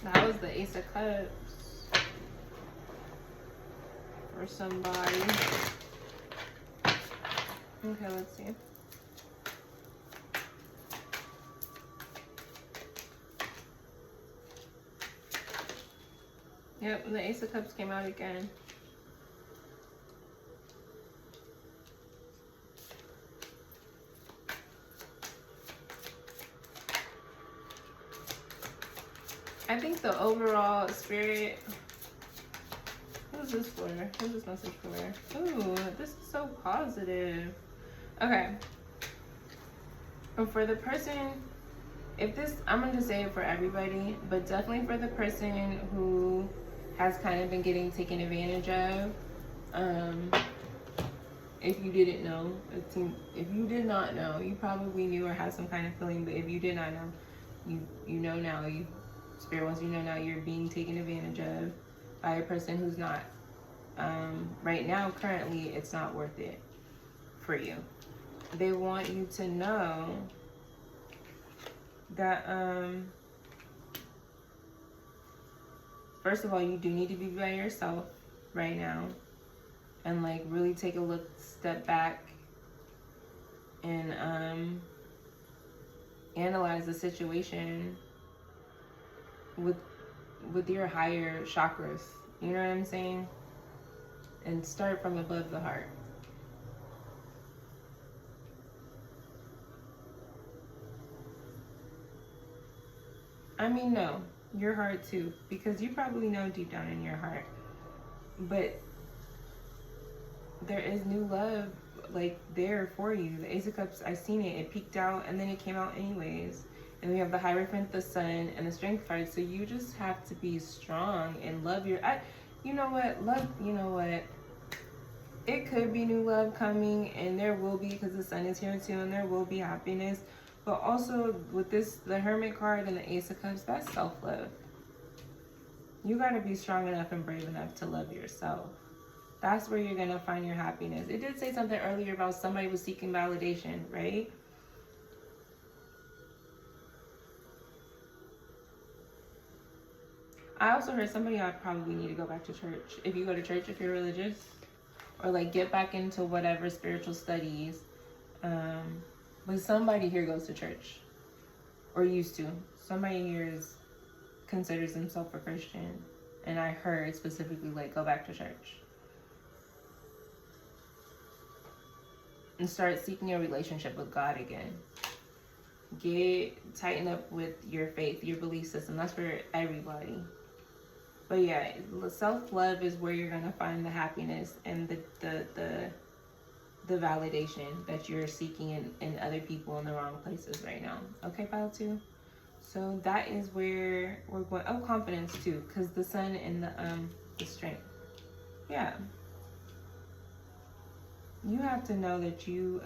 That was the Ace of Cups for somebody. Okay, let's see. Yep, the Ace of Cups came out again. I think the overall spirit, what is this for? What is this message for? Ooh, this is so positive. Okay. But for the person, if this, I'm going to say it for everybody, but definitely for the person who has kind of been getting taken advantage of. If you didn't know, if you did not know, you probably knew or had some kind of feeling, but if you did not know, you know now. Spirit wants you to know now you're being taken advantage of by a person who's not, right now, currently, it's not worth it for you. They want you to know that, first of all, you do need to be by yourself right now. and like really take a step back and analyze the situation with your higher chakras. You know what I'm saying? And start from above the heart. I mean, no, your heart too, because you probably know deep down in your heart. But there is new love, like, there for you. The Ace of Cups, I seen it. It peaked out and then it came out anyways. And we have the Hierophant, the Sun, and the Strength card. So you just have to be strong and love your... you know what? Love, you know what? It could be new love coming, and there will be, because the Sun is here too, and there will be happiness. But also with this, the Hermit card and the Ace of Cups, that's self-love. You got to be strong enough and brave enough to love yourself. That's where you're going to find your happiness. It did say something earlier about somebody was seeking validation, right? I also heard somebody I probably need to go back to church. If you go to church, if you're religious, or like get back into whatever spiritual studies. But somebody here goes to church, or used to. Somebody here considers himself a Christian, and I heard specifically like go back to church and start seeking a relationship with God again. Tighten up with your faith, your belief system. That's for everybody. But yeah, self-love is where you're gonna find the happiness and the validation that you're seeking in other people in the wrong places right now. Okay, Pile 2? So that is where we're going. Oh, confidence too, because the Sun and the Strength. Yeah. You have to know that you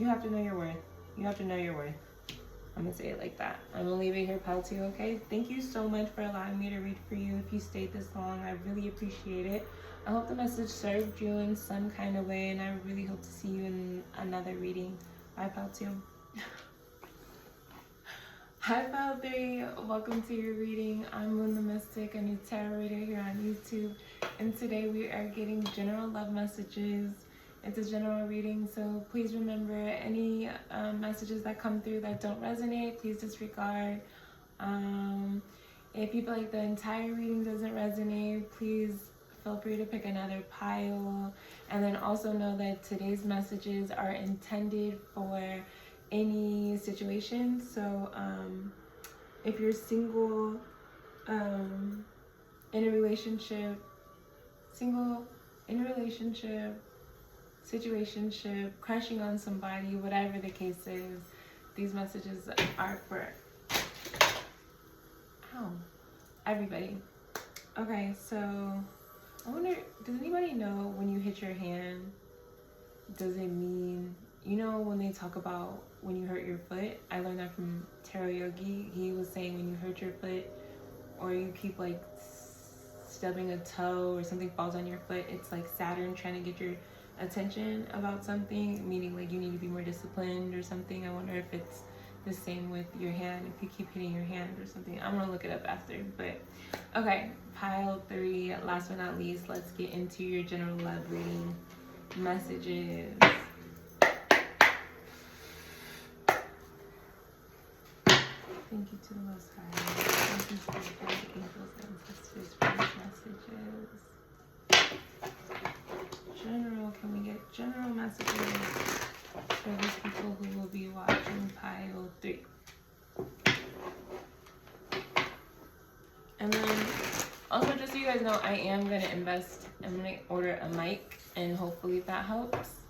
have to know your worth. You have to know your worth. I'm going to say it like that. I'm going to leave it here, Pile 2, okay? Thank you so much for allowing me to read for you. If you stayed this long, I really appreciate it. I hope the message served you in some kind of way, and I really hope to see you in another reading. Bye, Pile 2. Hi, Pile 3. Welcome to your reading. I'm Moonthemystic, a new tarot reader here on YouTube, and today we are getting general love messages. It's a general reading, so please remember any messages that come through that don't resonate, please disregard. If you feel like the entire reading doesn't resonate, please feel free to pick another pile. And then also know that today's messages are intended for any situation. So if you're single, in a relationship, situationship, crushing on somebody, whatever the case is, these messages are for everybody. Okay, so I wonder, does anybody know when you hit your hand, does it mean, you know, when they talk about when you hurt your foot? I learned that from Tarot Yogi. He was saying when you hurt your foot, or you keep like stubbing a toe or something falls on your foot, it's like Saturn trying to get your attention about something, meaning like you need to be more disciplined or something. I wonder if it's the same with your hand, if you keep hitting your hand or something. I'm gonna look it up after. But okay, Pile 3, last but not least, let's get into your general love reading messages. Thank you to the Most High. Thank you to the God, angels, and ancestors for these messages. General, can we get general messages for these people who will be watching Pile 3? And then also, just so you guys know, I am going to invest. I'm going to order a mic, and hopefully that helps.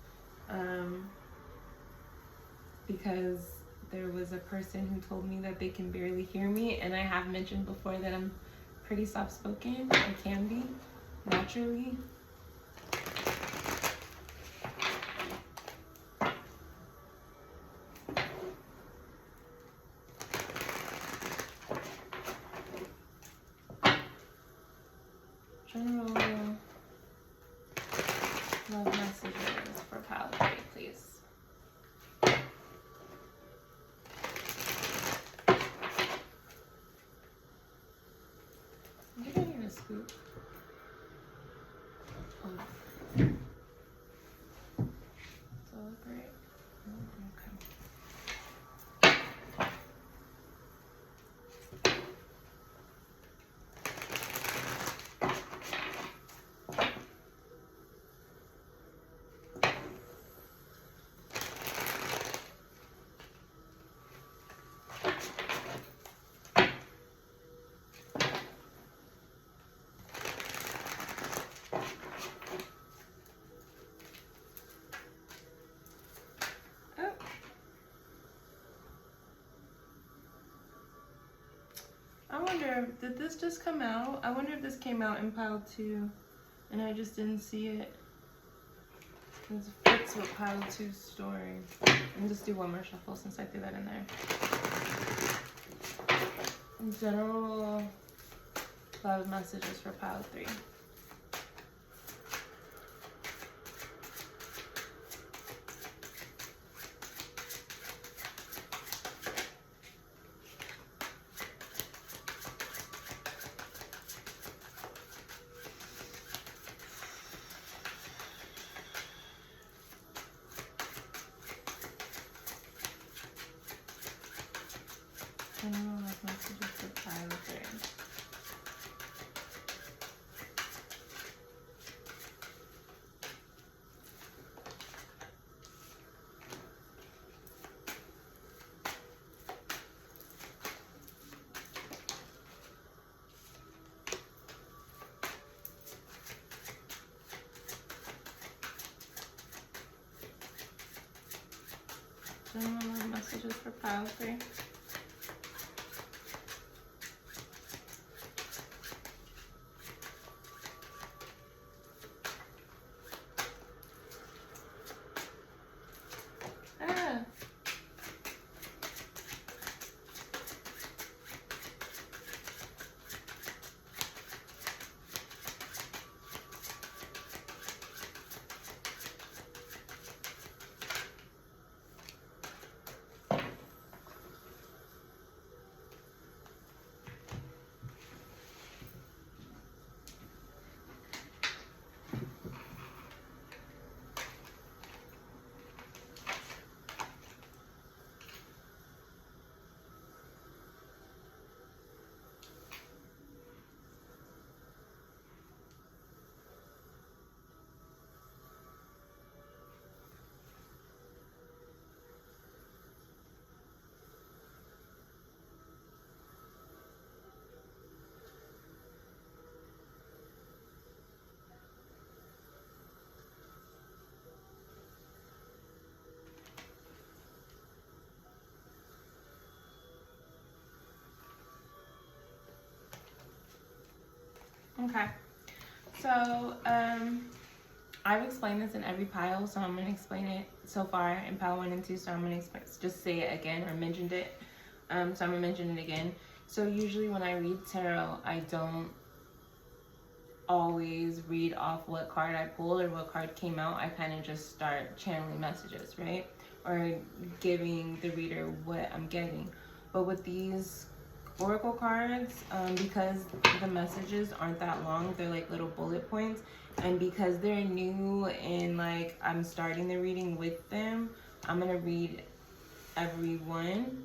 Because there was a person who told me that they can barely hear me, and I have mentioned before that I'm pretty soft-spoken. I can be, naturally. General love messages for Pile 3, please. I think I need a scoop. Oh. wonder, did this just come out? I wonder if this came out in pile 2 and I just didn't see it. Because it fits with pile 2's story. And just do one more shuffle since I threw that in there. General love messages for pile 3. General love messages for pile 3. General love messages for pile 3. Okay, so I've explained this in every pile, so I'm going to explain it so far in pile 1 and 2, so I'm going to just say it again, or mentioned it, so I'm going to mention it again. So usually when I read tarot, I don't always read off what card I pulled or what card came out. I kind of just start channeling messages, right? Or giving the reader what I'm getting. But with these oracle cards, because the messages aren't that long, they're like little bullet points, and because they're new and like I'm starting the reading with them, I'm gonna read every one,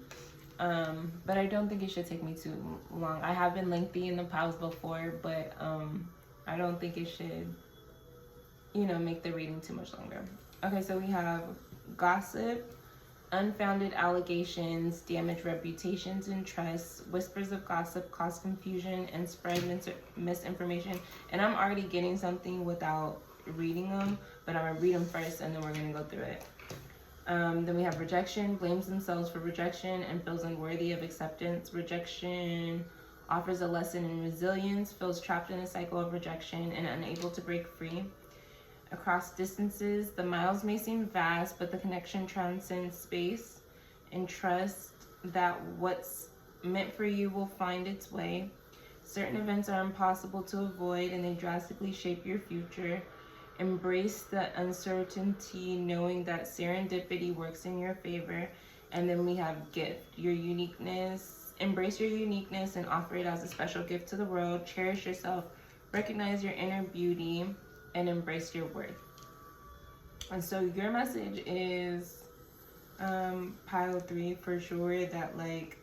but I don't think it should take me too long. I have been lengthy in the piles before, but I don't think it should, you know, make the reading too much longer. Okay, so we have gossip, unfounded allegations, damage reputations and trust, whispers of gossip cause confusion and spread misinformation. And I'm already getting something without reading them, but I'm gonna read them first and then we're gonna go through it. Then we have rejection, blames themselves for rejection and feels unworthy of acceptance. Rejection offers a lesson in resilience, feels trapped in a cycle of rejection and unable to break free. Across distances, the miles may seem vast, but the connection transcends space, and trust that what's meant for you will find its way. Certain events are impossible to avoid and they drastically shape your future. Embrace the uncertainty, knowing that serendipity works in your favor. And then we have gift, your uniqueness. Embrace your uniqueness and offer it as a special gift to the world. Cherish yourself, recognize your inner beauty, and embrace your worth. And so your message is pile 3 for sure, that like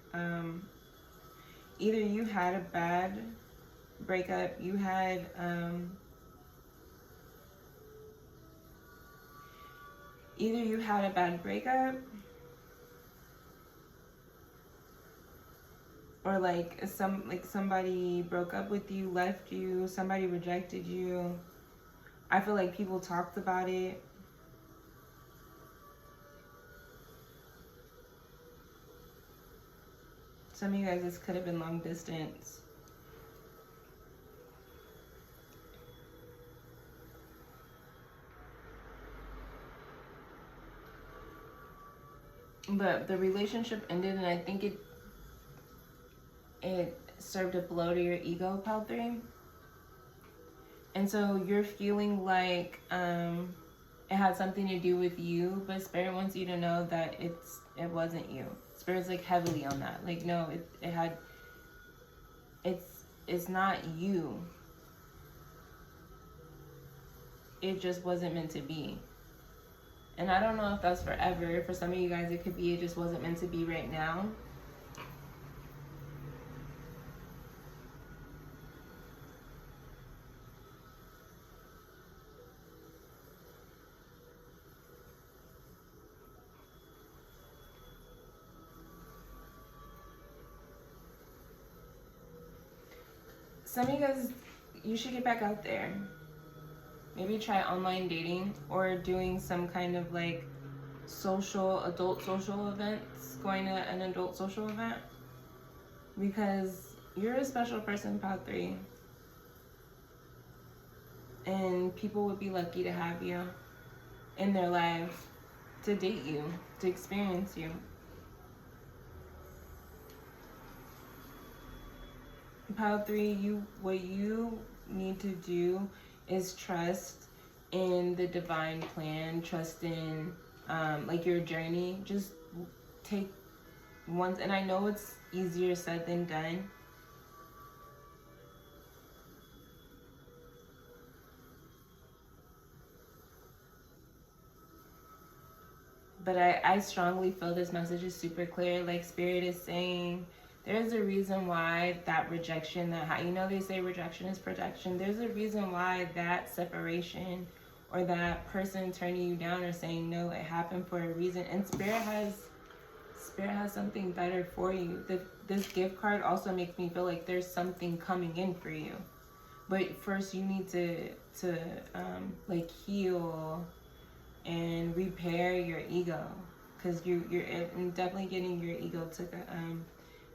either you had a bad breakup, you had a bad breakup, or like somebody broke up with you, left you, somebody rejected you. I feel like people talked about it. some of you guys, this could have been long distance. But the relationship ended, and I think it served a blow to your ego, pile 3. And so you're feeling like it had something to do with you, but Spirit wants you to know that it wasn't you. Spirit's like heavily on that. Like, no, it's not you. It just wasn't meant to be. And I don't know if that's forever. For some of you guys, it could be it just wasn't meant to be right now. Some of you guys, you should get back out there. Maybe try online dating or doing some kind of like adult social events, going to an adult social event. Because you're a special person, pile 3. And people would be lucky to have you in their lives, to date you, to experience you. Pile 3, what you need to do is trust in the divine plan, trust in like your journey. Just take once, and I know it's easier said than done. But I strongly feel this message is super clear. Like, Spirit is saying, there's a reason why that rejection, they say rejection is protection. There's a reason why that separation or that person turning you down or saying no, it happened for a reason. And Spirit has something better for you. This gift card also makes me feel like there's something coming in for you. But first you need to like heal and repair your ego, because you're definitely getting your ego took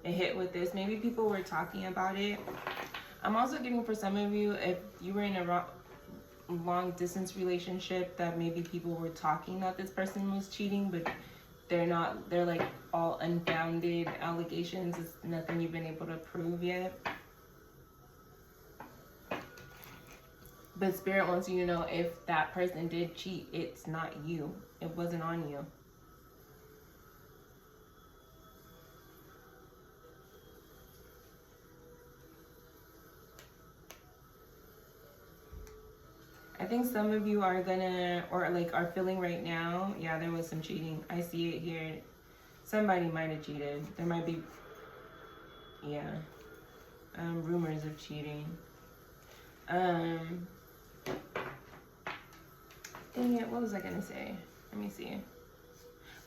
a hit with this. Maybe people were talking about it. I'm also getting, for some of you, if you were in a long distance relationship, that maybe people were talking that this person was cheating, but they're not. They're like all unfounded allegations. It's nothing you've been able to prove yet. But Spirit wants you to know, if that person did cheat, it's not you. It wasn't on you. I think some of you are gonna, or like are feeling right now, yeah, there was some cheating. I see it here. Somebody might have cheated. There might be, yeah, rumors of cheating. Dang it, what was I gonna say? Let me see.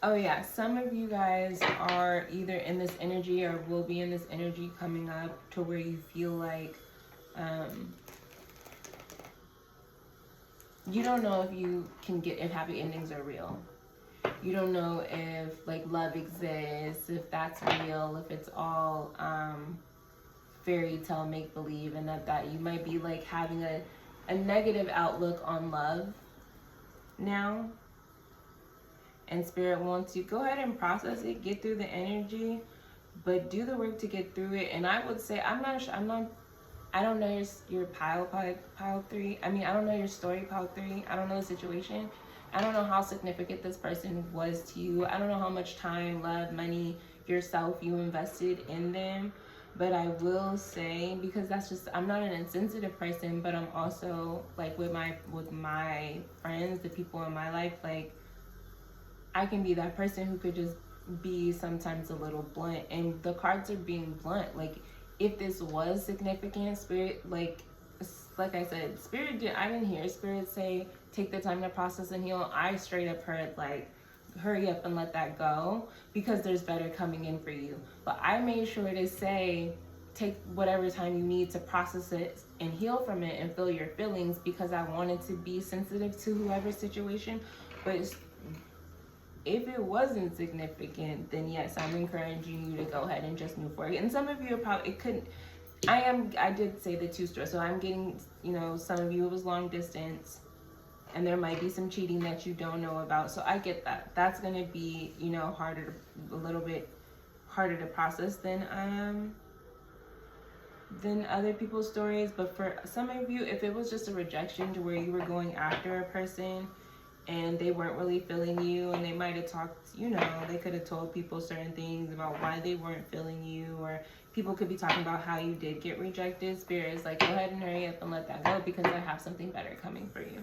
Oh yeah, some of you guys are either in this energy or will be in this energy coming up to where you feel like you don't know if happy endings are real. You don't know if like love exists, if that's real, if it's all fairy tale make believe, and that you might be like having a negative outlook on love now. And Spirit wants you, go ahead and process it, get through the energy, but do the work to get through it. And I would say, I don't know your pile 3. I mean, I don't know your story, pile 3. I don't know the situation. I don't know how significant this person was to you. I don't know how much time, love, money, yourself you invested in them. But I will say, because I'm not an insensitive person, but I'm also like with my friends, the people in my life, like I can be that person who could just be sometimes a little blunt, and the cards are being blunt. Like, if this was significant, Spirit, like I said, I didn't hear Spirit say, take the time to process and heal. I straight up heard like, hurry up and let that go, because there's better coming in for you. But I made sure to say, take whatever time you need to process it and heal from it and feel your feelings, because I wanted to be sensitive to whoever's situation. But if it wasn't significant, then yes, I'm encouraging you to go ahead and just move forward. And some of you are probably, it couldn't, I did say the 2 story, so I'm getting, you know, some of you it was long distance, and there might be some cheating that you don't know about. So I get that. That's gonna be, you know, a little bit harder to process than other people's stories. But for some of you, if it was just a rejection to where you were going after a person and they weren't really feeling you, and they might have talked, you know, they could have told people certain things about why they weren't feeling you, or people could be talking about how you did get rejected. Spirit is like, go ahead and hurry up and let that go, because I have something better coming for you.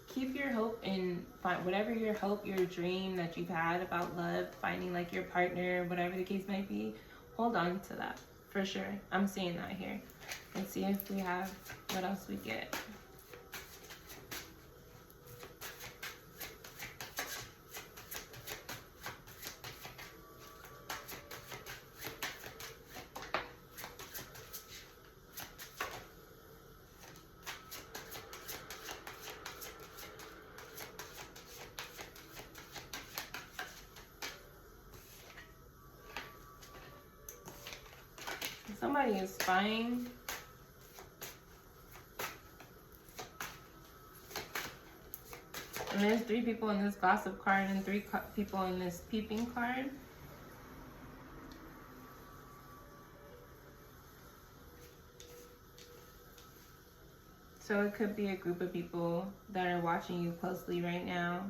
Keep your hope in whatever your hope, your dream that you've had about love, finding like your partner, whatever the case might be. Hold on to that for sure. I'm seeing that here. Let's see if we have what else we get. Somebody is spying. And there's 3 people in this gossip card and 3 people in this peeping card. So it could be a group of people that are watching you closely right now.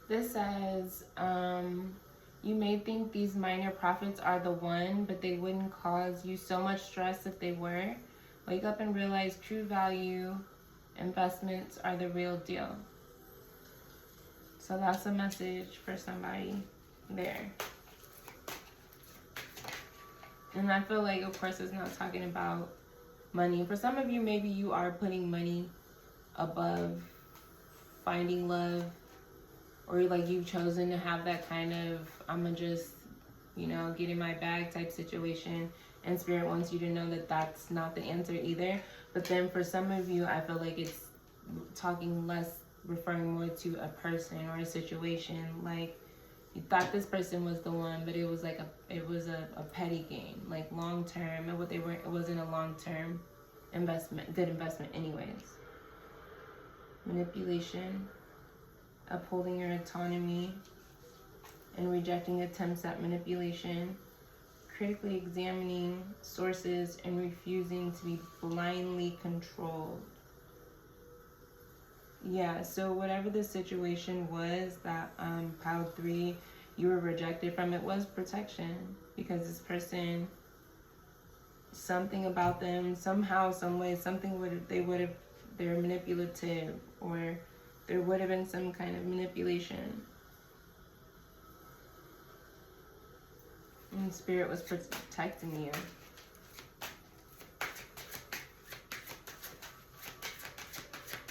This says, you may think these minor profits are the one, but they wouldn't cause you so much stress if they were. Wake up and realize true value investments are the real deal. So that's a message for somebody there. And I feel like, of course, it's not talking about money. For some of you, maybe you are putting money above finding love, or like you've chosen to have that kind of, I'm gonna just, you know, get in my bag type situation. And Spirit wants you to know that that's not the answer either. But then for some of you, I feel like it's talking less, referring more to a person or a situation. Like you thought this person was the one, but it was like a petty gain, like long term. And it wasn't a long term investment, good investment anyways. Manipulation. Upholding your autonomy and rejecting attempts at manipulation, critically examining sources and refusing to be blindly controlled. Yeah, so whatever the situation was that pile 3 you were rejected from, it was protection, because this person, something about them, somehow, some way, they're manipulative, or there would have been some kind of manipulation. And Spirit was protecting you.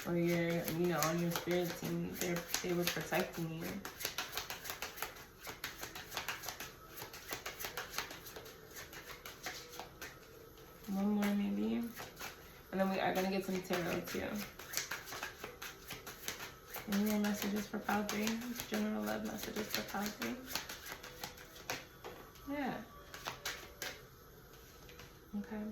Or you're, you know, on your spirit team, they were protecting you. One more maybe. And then we are going to get some tarot too. Any more messages for pile 3? General love messages for pile 3? Yeah. Okay.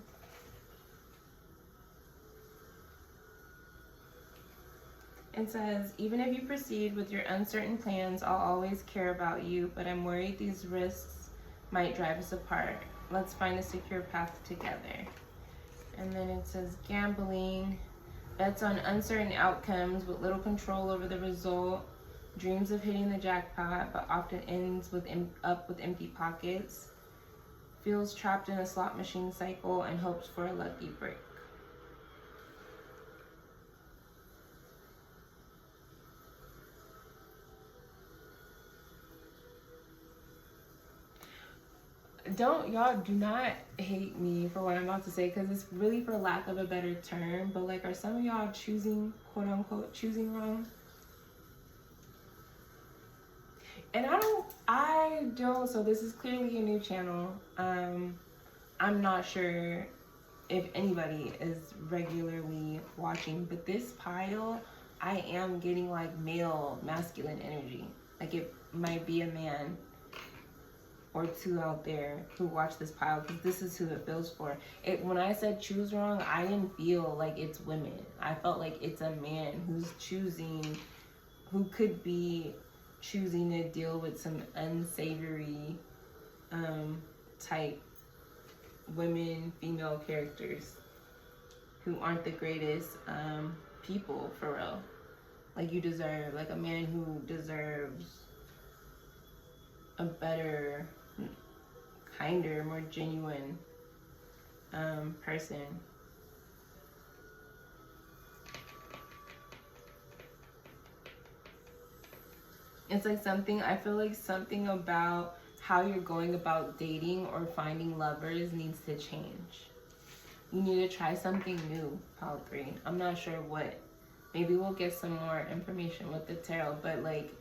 It says, even if you proceed with your uncertain plans, I'll always care about you, but I'm worried these risks might drive us apart. Let's find a secure path together. And then it says, gambling. Bets on uncertain outcomes with little control over the result. Dreams of hitting the jackpot, but often ends with empty pockets. Feels trapped in a slot machine cycle and hopes for a lucky break. Y'all do not hate me for what I'm about to say, because it's really for lack of a better term, but like, are some of y'all choosing, quote unquote, choosing wrong? And I don't, so this is clearly a new channel. I'm not sure if anybody is regularly watching, but this pile, I am getting like male masculine energy. Like it might be a man or two out there who watch this pile, because this is who it feels for. When I said choose wrong, I didn't feel like it's women. I felt like it's a man who's choosing, who could be choosing to deal with some unsavory type women, female characters who aren't the greatest people, for real. Like, you deserve, like, a man who deserves a better, kinder, more genuine person. It's like something, I feel like something about how you're going about dating or finding lovers needs to change. You need to try something new, pile 3. I'm not sure what. Maybe we'll get some more information with the tarot, but like,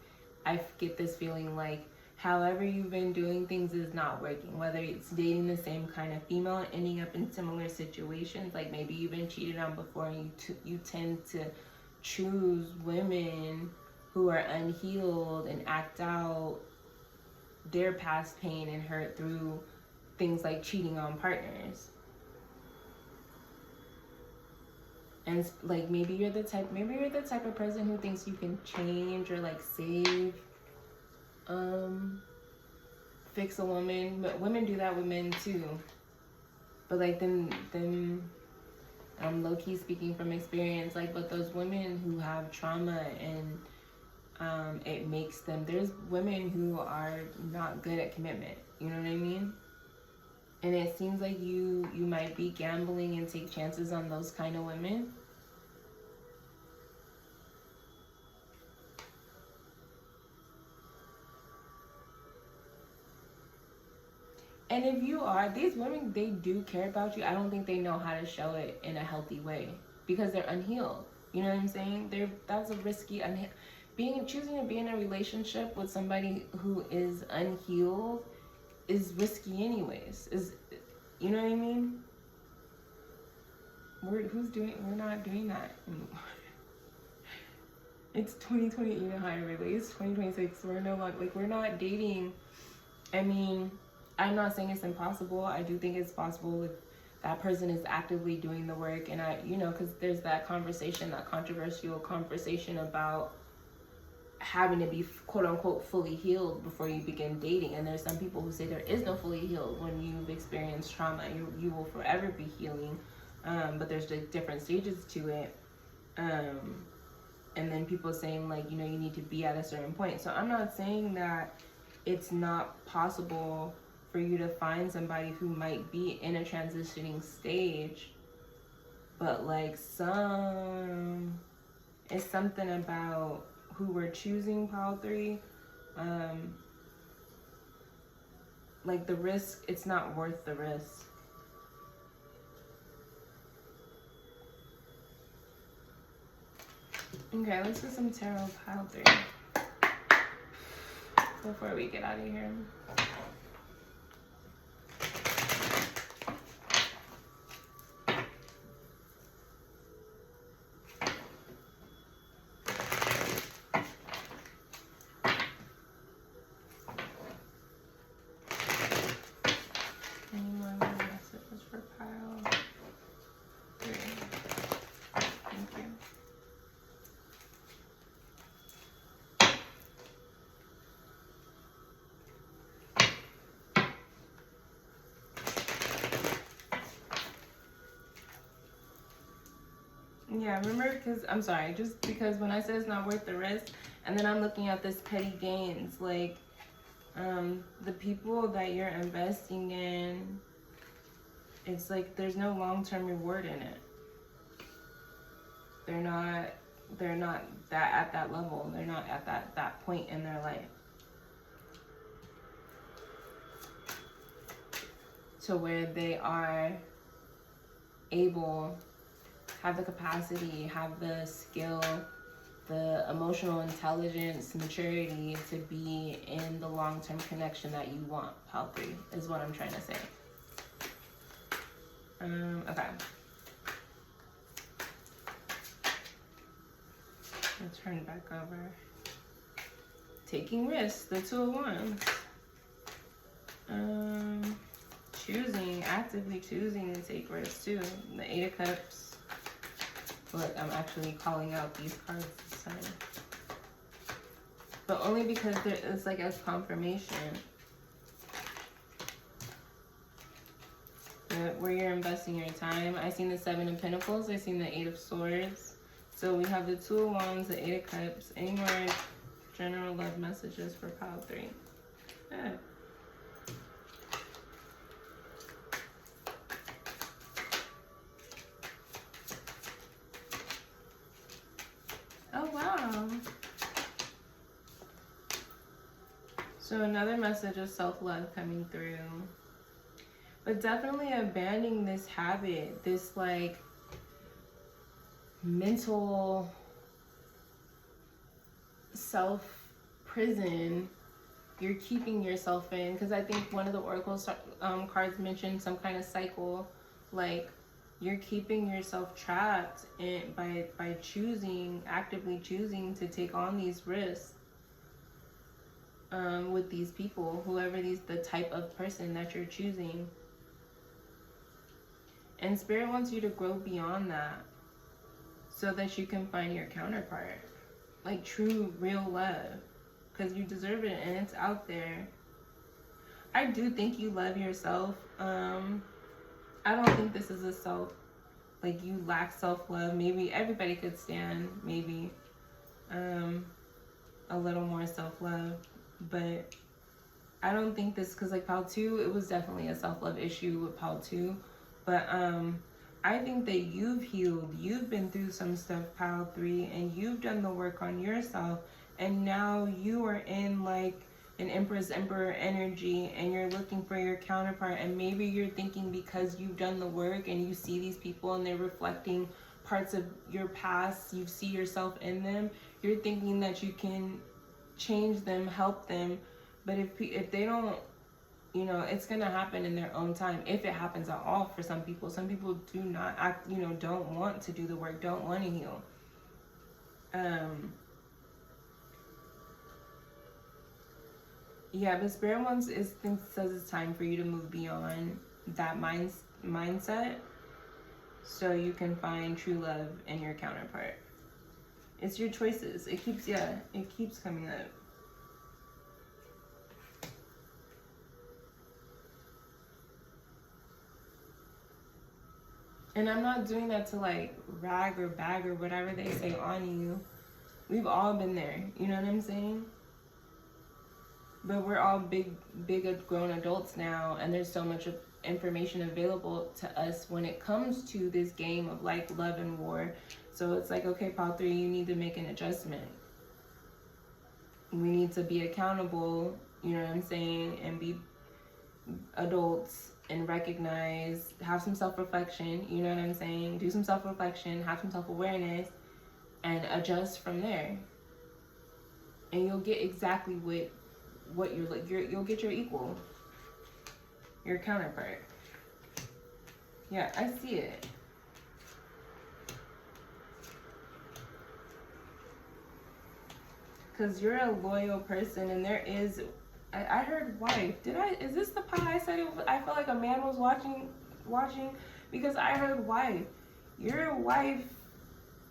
I get this feeling like however you've been doing things is not working. Whether it's dating the same kind of female and ending up in similar situations, like maybe you've been cheated on before and you tend to choose women who are unhealed and act out their past pain and hurt through things like cheating on partners. And like, maybe you're the type of person who thinks you can change or like save, fix a woman. But women do that with men too. But like, then I'm low-key speaking from experience, like, but those women who have trauma and it makes them, there's women who are not good at commitment, you know what I mean? And it seems like you might be gambling and take chances on those kind of women. And if you are, these women, they do care about you. I don't think they know how to show it in a healthy way because they're unhealed. You know what I'm saying? That's a risky, choosing to be in a relationship with somebody who is unhealed is risky anyways. You know what I mean? We're not doing that anymore. It's 2020 even higher, really. It's 2026. We're no longer, like, we're not dating. I mean, I'm not saying it's impossible. I do think it's possible if that person is actively doing the work. And because there's that conversation, that controversial conversation about having to be quote unquote fully healed before you begin dating. And there's some people who say there is no fully healed. When you've experienced trauma, you will forever be healing. But there's like different stages to it. And then people saying like, you need to be at a certain point. So I'm not saying that it's not possible for you to find somebody who might be in a transitioning stage, but like it's something about who we're choosing, pile 3. Like the risk, it's not worth the risk. Okay, let's do some tarot, pile 3 before we get out of here. Yeah, remember, because, I'm sorry, just because when I said it's not worth the risk, and then I'm looking at this petty gains, like, the people that you're investing in, it's like there's no long-term reward in it. They're not that at that level. They're not at that point in their life to where they are able, have the capacity, have the skill, the emotional intelligence, maturity to be in the long-term connection that you want. Pile 3 is what I'm trying to say. Okay. Let's turn it back over. Taking risks, the 2 of Wands. Actively choosing to take risks too. The 8 of Cups. Look, I'm actually calling out these cards this time. But only because it's like as confirmation. Where you're investing your time. I seen the 7 of Pentacles. I seen the 8 of Swords. So we have the 2 of Wands, the 8 of Cups. Any more general love messages for pile 3? Yeah. Oh, wow. So another message of self-love coming through. But definitely abandoning this habit, this like mental self-prison you're keeping yourself in. Because I think one of the oracle cards mentioned some kind of cycle, like you're keeping yourself trapped in, by actively choosing to take on these risks with these people, whoever the type of person that you're choosing. And Spirit wants you to grow beyond that so that you can find your counterpart, like true, real love, because you deserve it and it's out there. I do think you love yourself. I don't think this is like you lack self-love. Maybe everybody could stand maybe a little more self-love, but I don't think this, because like pile 2, it was definitely a self-love issue with pile 2, but I think that you've healed, you've been through some stuff, pile 3, and you've done the work on yourself, and now you are in like an Empress Emperor energy and you're looking for your counterpart. And maybe you're thinking because you've done the work and you see these people and they're reflecting parts of your past, you see yourself in them, you're thinking that you can change them, help them. But if they don't, you know, it's gonna happen in their own time, if it happens at all. For some people do not act, you know, don't want to do the work, don't want to heal. Yeah, but Spirit says it's time for you to move beyond that mindset so you can find true love in your counterpart. It's your choices. It keeps coming up. And I'm not doing that to like rag or bag or whatever they say on you. We've all been there, you know what I'm saying? But we're all big grown adults now, and there's so much information available to us when it comes to this game of like love and war. So it's like, okay, pile 3, you need to make an adjustment. We need to be accountable, you know what I'm saying, and be adults and recognize, have some self-reflection, you know what I'm saying, do some self-reflection, have some self-awareness, and adjust from there. And you'll get exactly what you're like. You'll get your equal, your counterpart. Yeah, I see it. Because you're a loyal person, and there is, I heard wife. Is this the pile I said I felt like a man was watching? Because I heard wife. You're a wife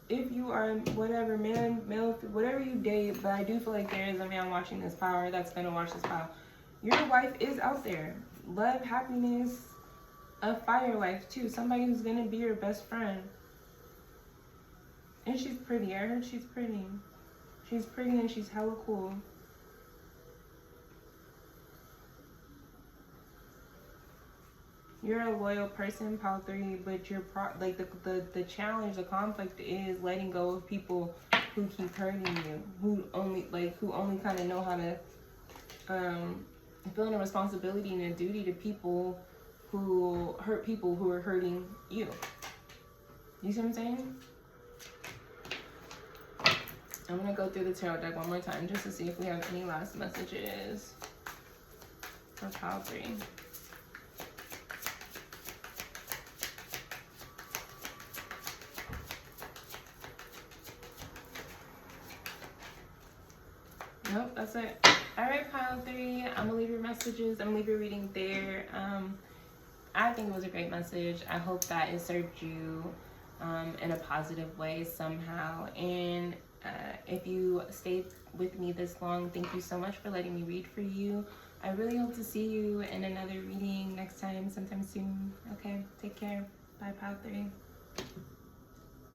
if you are whatever, man, male, whatever you date, but I do feel like there is a man watching this power that's going to watch this power. Your wife is out there. Love, happiness, a fire wife too. Somebody who's going to be your best friend. And she's pretty. I heard she's pretty. She's pretty and she's hella cool. You're a loyal person, pile 3, but you're like the challenge, the conflict is letting go of people who keep hurting you, who only kind of know how to feel a responsibility and a duty to people who hurt people who are hurting you. You see what I'm saying? I'm gonna go through the tarot deck one more time just to see if we have any last messages for pile 3. Nope, that's it. All right, pile 3. I'm gonna leave your messages. I'm gonna leave your reading there. I think it was a great message. I hope that it served you in a positive way somehow. And if you stayed with me this long, thank you so much for letting me read for you. I really hope to see you in another reading next time, sometime soon. Okay, take care. Bye, pile 3.